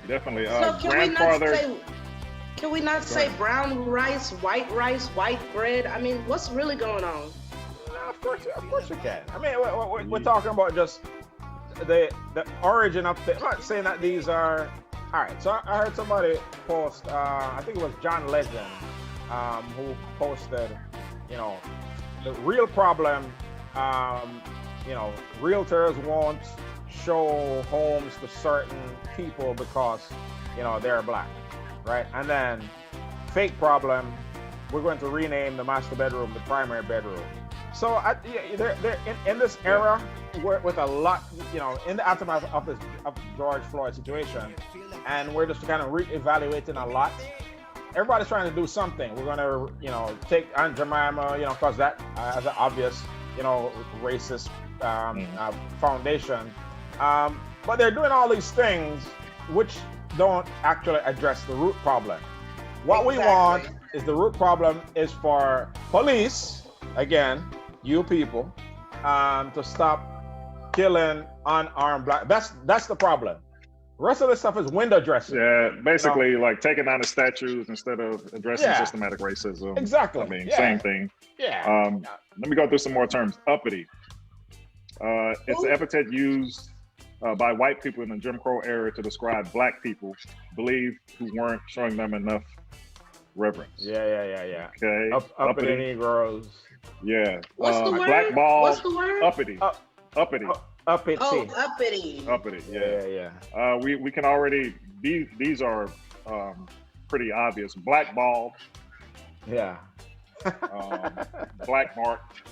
Definitely. So can we not say brown rice, white bread? I mean, what's really going on? No, of course you can. I mean, we're talking about just the origin of the. I'm not saying that these are. All right. So I heard somebody post. I think it was John Legend, who posted. The real problem. Realtors won't show homes to certain people because they're black, right? And then fake problem. We're going to rename the master bedroom the primary bedroom. So they're in this era with a lot, in the aftermath of the George Floyd situation, and we're just kind of reevaluating a lot. Everybody's trying to do something. We're gonna, take Aunt Jemima, because that has an obvious, racist foundation. But they're doing all these things which don't actually address the root problem. What we want is the root problem is for police, again, you people, to stop killing unarmed black. That's the problem. The rest of this stuff is window dressing. Yeah, basically like taking down the statues instead of addressing systematic racism. Exactly. I mean, same thing. Yeah. Let me go through some more terms. Uppity. It's an epithet used by white people in the Jim Crow era to describe black people believed who weren't showing them enough reverence. Yeah. Okay. Uppity Negroes. Yeah. What's the word? Blackball. What's the word? Uppity. Uppity. Uppity. Oh, uppity. Uppity. Yeah. We can already these are pretty obvious. Blackballed. Yeah. Black marked.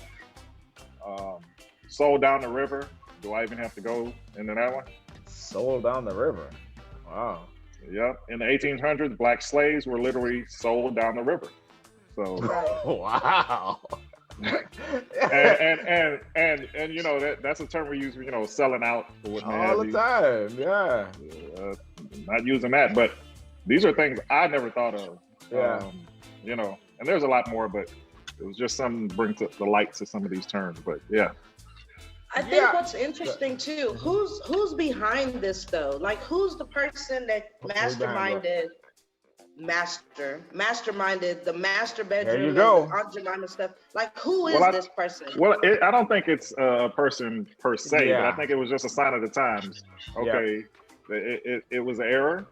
Sold down the river. Do I even have to go into that one? Sold down the river. Wow. Yep. In the 1800s, black slaves were literally sold down the river. So. Wow. and you know that's a term we use, you know, selling out or what all the time. Yeah. Not using that, but these are things I never thought of. Yeah. You know, and there's a lot more, but it was just something to bring to the light to some of these terms. But yeah. I think what's interesting too, who's behind this though? Like, who's the person that masterminded the master bedroom, there you go, and the Aunt Jemima stuff? Like, who is this person? Well, I don't think it's a person per se, but I think it was just a sign of the times. Okay, it was an error.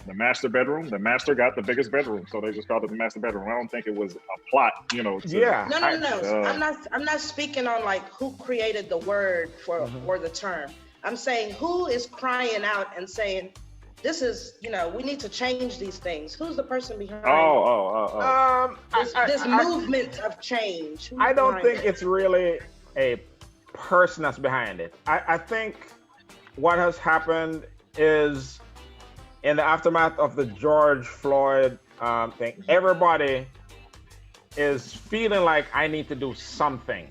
The master bedroom, the master got the biggest bedroom, so they just called it the master bedroom. I don't think it was a plot, you know. No. I'm not speaking on like who created the word for or the term. I'm saying who is crying out and saying, this is, you know, we need to change these things. Who's the person behind this movement of change? I don't think it's really a person that's behind it. I think what has happened is, in the aftermath of the George Floyd thing, everybody is feeling like I need to do something.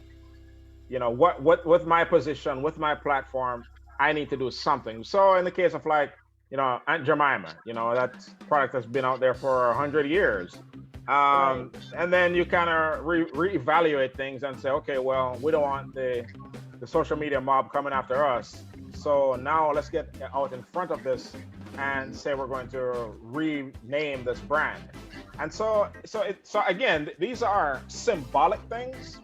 You know, what with my position, with my platform, I need to do something. So in the case of, like, you know, Aunt Jemima, you know, that product has been out there for 100 years. And then you kind of reevaluate things and say, okay, well, we don't want the social media mob coming after us. So now let's get out in front of this and say we're going to rename this brand. And so again, these are symbolic things.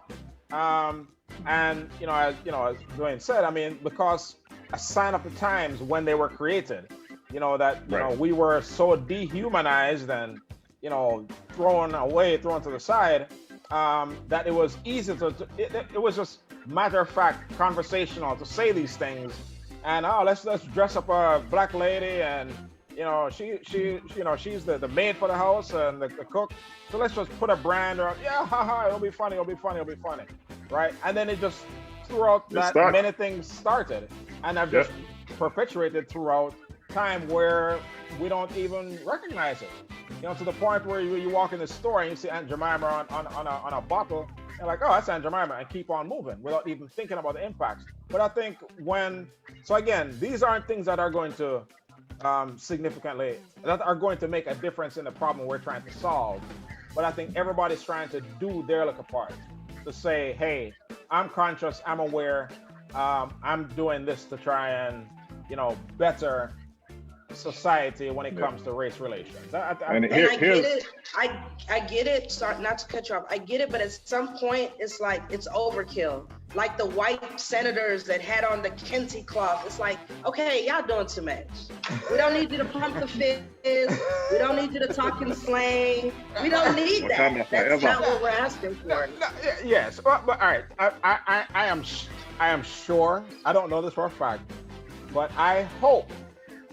And as Dwayne said, I mean, because a sign of the times when they were created, you know, that you know, we were so dehumanized and, you know, thrown to the side, that it was easy it was just matter of fact, conversational to say these things. And let's dress up a black lady, and you know, she you know, she's the maid for the house and the cook. So let's just put a brand or it'll be funny, right? And then it just throughout that many things started, and I've just perpetuated throughout time where we don't even recognize it. You know, to the point where you walk in the store and you see Aunt Jemima on a bottle, and like, oh, that's Aunt Jemima, and keep on moving without even thinking about the impacts. But I think again, these aren't things that are going to that are going to make a difference in the problem we're trying to solve. But I think everybody's trying to do their little part to say, hey, I'm conscious, I'm aware, I'm doing this to try and, you know, better society when it comes to race relations. I get it. I get it. Sorry, not to cut you off. I get it, but at some point, it's like it's overkill. Like the white senators that had on the kente cloth. It's like, okay, y'all doing too much. We don't need you to pump the fist. We don't need you to talk in slang. We don't need that. That's not what we're asking for. Yes, but all right. I am sure. I don't know this for a fact, but I hope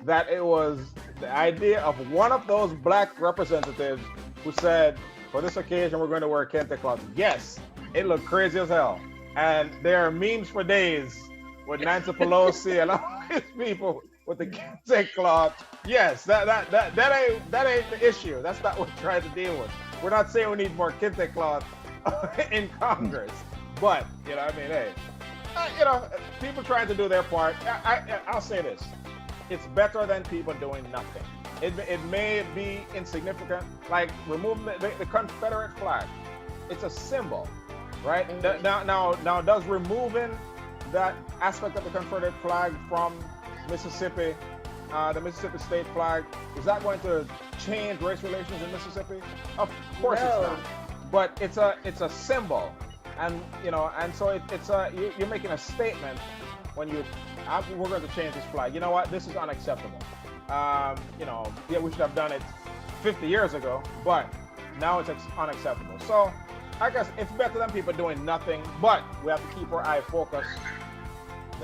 that it was the idea of one of those black representatives who said, for this occasion, we're going to wear kente cloth. Yes, it looked crazy as hell. And there are memes for days with Nancy Pelosi and all these people with the kente cloth. Yes, that ain't the issue. That's not what we're trying to deal with. We're not saying we need more kente cloth in Congress. But, you know, I mean, hey, you know, people trying to do their part. I'll say this. It's better than people doing nothing. It may be insignificant, like removing the Confederate flag. It's a symbol, right? Now, does removing that aspect of the Confederate flag from Mississippi, the Mississippi state flag, is that going to change race relations in Mississippi? Of course it's not. But it's a symbol, and you know, and so you're making a statement when we're going to change this flag. You know what? This is unacceptable. You know, yeah, we should have done it 50 years ago, but now it's unacceptable. So I guess it's better than people doing nothing, but we have to keep our eye focused.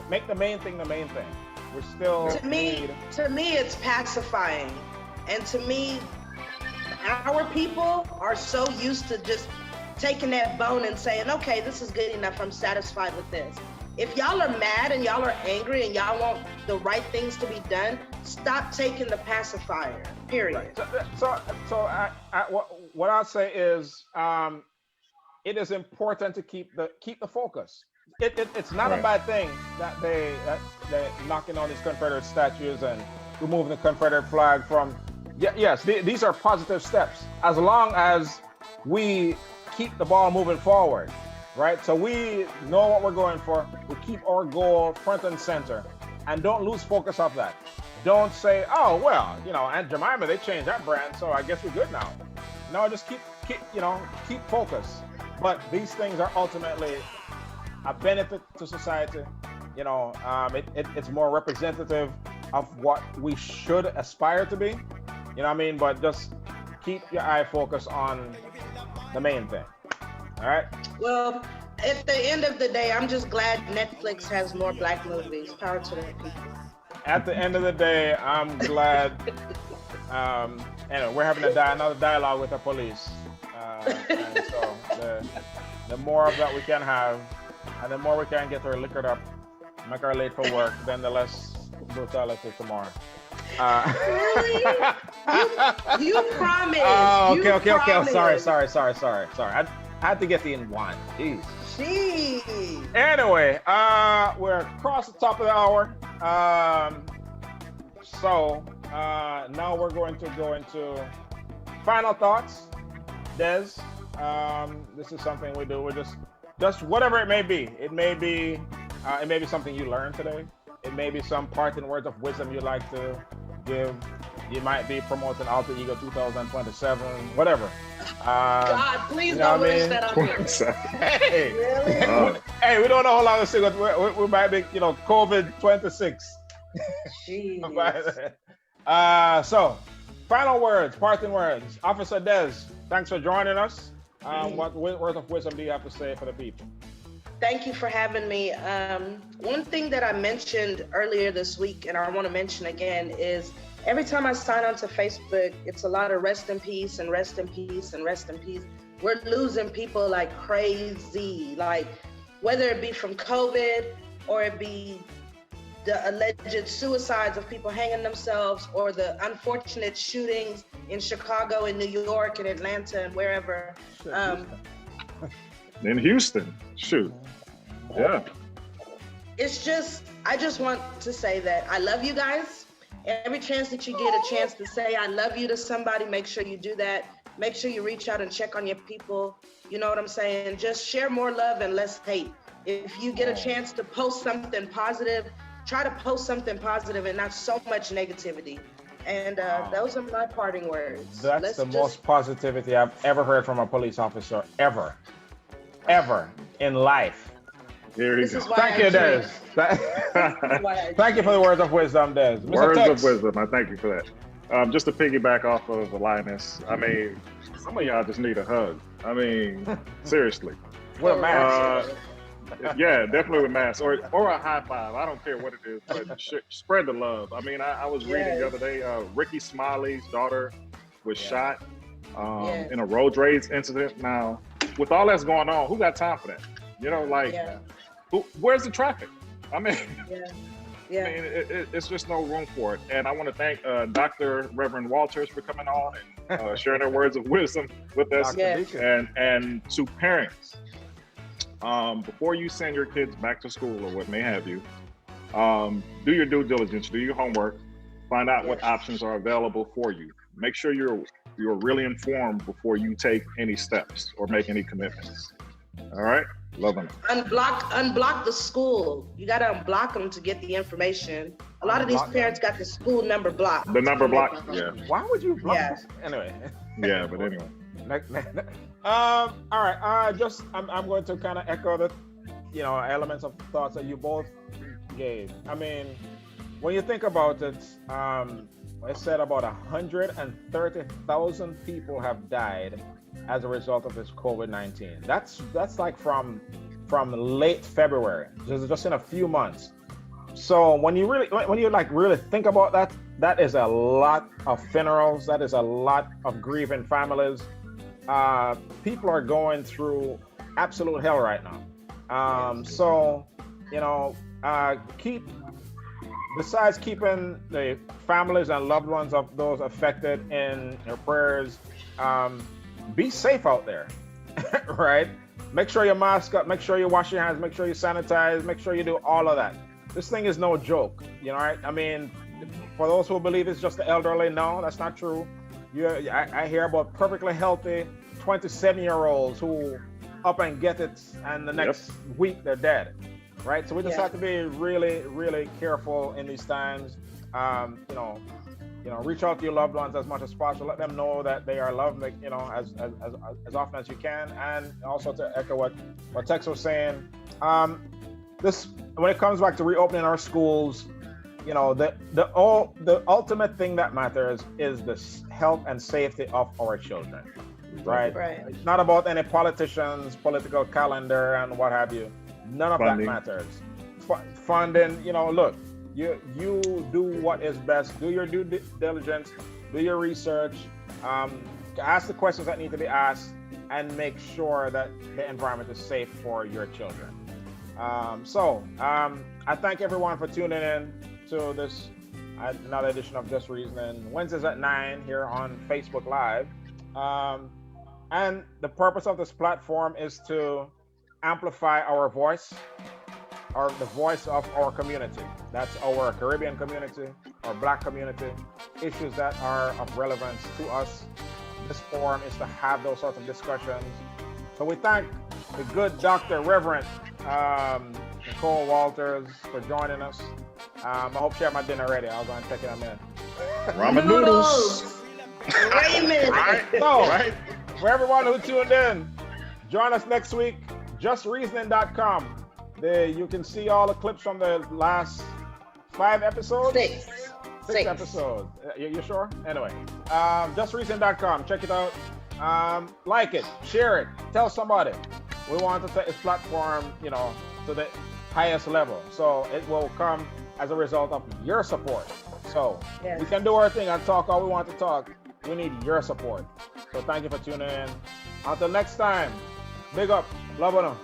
Make the main thing the main thing. We're still to me, it's pacifying. And to me, our people are so used to just taking that bone and saying, okay, this is good enough. I'm satisfied with this. If y'all are mad and y'all are angry and y'all want the right things to be done, stop taking the pacifier, period. So what I'll say is, it is important to keep the focus. It's not a Right. bad thing that they knocking down these Confederate statues and removing the Confederate flag from. Yes, these are positive steps as long as we keep the ball moving forward, right? So we know what we're going for. We keep our goal front and center, and don't lose focus of that. Don't say, "Oh well, Aunt Jemima, they changed that brand, so I guess we're good now." No, just keep focus. But these things are ultimately a benefit to society. It's more representative of what we should aspire to be. You know what I mean? But just keep your eye focused on the main thing. All right? Well, at the end of the day, I'm just glad Netflix has more black movies. Power to the people. At the end of the day, I'm glad. Anyway, we're having another dialogue with the police. And so the more of that we can have, and the more we can get her liquored up, make her late for work, then the less brutality tomorrow. Really? You promised. Oh, You okay. Oh, promised. sorry. I had to get in one. Jeez. Jeez. Anyway, we're across the top of the hour. So now we're going to go into final thoughts. Des, this is something we do. We're just whatever it may be. It may be something you learned today. It may be some parting words of wisdom you'd like to give. You might be promoting Alter Ego 2027, whatever. God, please you know don't what I wish mean? that on me. Hey, Really? hey, we don't know how long this is. We might be, COVID 26. Jeez. So, final words, parting words. Officer Des, thanks for joining us. What words of wisdom do you have to say for the people? Thank you for having me. One thing that I mentioned earlier this week, and I want to mention again, is every time I sign on to Facebook, it's a lot of rest in peace and rest in peace and rest in peace. We're losing people like crazy, like whether it be from COVID or it be the alleged suicides of people hanging themselves or the unfortunate shootings in Chicago and New York and Atlanta and wherever. In Houston, shoot. Yeah. I just want to say that I love you guys. Every chance that you get a chance to say I love you to somebody, make sure you do that. Make sure you reach out and check on your people. You know what I'm saying? Just share more love and less hate. If you get a chance to post something positive, try to post something positive and not so much negativity. And those are my parting words. That's most positivity I've ever heard from a police officer, ever in life. Here you go. Thank you, Des. Thank you for the words of wisdom, Des. Mr. Words Tex. of wisdom. I thank you for that. Just to piggyback off of Linus, I mean, some of y'all just need a hug. I mean, seriously. With a mask. Yeah, definitely with masks or a high five. I don't care what it is, but spread the love. I mean, I was reading the other day, Ricky Smiley's daughter was shot in a road rage incident. Now, with all that's going on, who got time for that? Where's the traffic? I mean, I mean, it's just no room for it. And I want to thank Dr. Reverend Walters for coming on and sharing their words of wisdom with us. And to parents, before you send your kids back to school or what may have you, do your due diligence, do your homework, find out what options are available for you. Make sure you're really informed before you take any steps or make any commitments. All right? Love them. Unblock the school. You got to unblock them to get the information. A lot of these parents got the school number blocked. The number blocked, yeah. Why would you block this? Anyway. Yeah, but anyway. All right. I'm going to kind of echo the, elements of thoughts that you both gave. I mean, when you think about it, it said about 130,000 people have died as a result of this COVID-19. That's like from late February, just in a few months. So when you really think about that, that is a lot of funerals. That is a lot of grieving families. People are going through absolute hell right now. Besides keeping the families and loved ones of those affected in your prayers, be safe out there, right? make sure you mask up, make sure you wash your hands, make sure you sanitize, make sure you do all of that. This thing is no joke, you know, right? I mean, for those who believe it's just the elderly, no, that's not true. I hear about perfectly healthy 27-year-olds who up and get it, and the next week they're dead, right? So we just have to be really, really careful in these times. You know, reach out to your loved ones as much as possible. Let them know that they are loved, like, you know, as often as you can. And also to echo what Tex was saying, this, when it comes back to reopening our schools, you know, the ultimate thing that matters is the health and safety of our children, right? It's not about any politicians, political calendar, and what have you. None of funding. That matters. Funding, you know, look, you do what is best. Do your due diligence. Do your research. Ask the questions that need to be asked, and make sure that the environment is safe for your children. I thank everyone for tuning in to this another edition of Just Reasoning, Wednesdays at 9 here on Facebook Live. And the purpose of this platform is to amplify our voice, or the voice of our community. That's our Caribbean community, our Black community, issues that are of relevance to us. This forum is to have those sorts of discussions. So we thank the good Dr. Reverend Nicole Walters for joining us. I hope she had my dinner ready. I'll go and check it out, man. Ramen noodles. Raymond. So, for everyone who tuned in, join us next week. JustReasoning.com. You can see all the clips from the last 5 episodes. 6 episodes. You sure? Anyway, JustReasoning.com. Check it out. Like it, share it, tell somebody. We want to take this platform, you know, to the highest level. So it will come as a result of your support. So we can do our thing and talk all we want to talk. We need your support. So thank you for tuning in. Until next time, big up, love on them.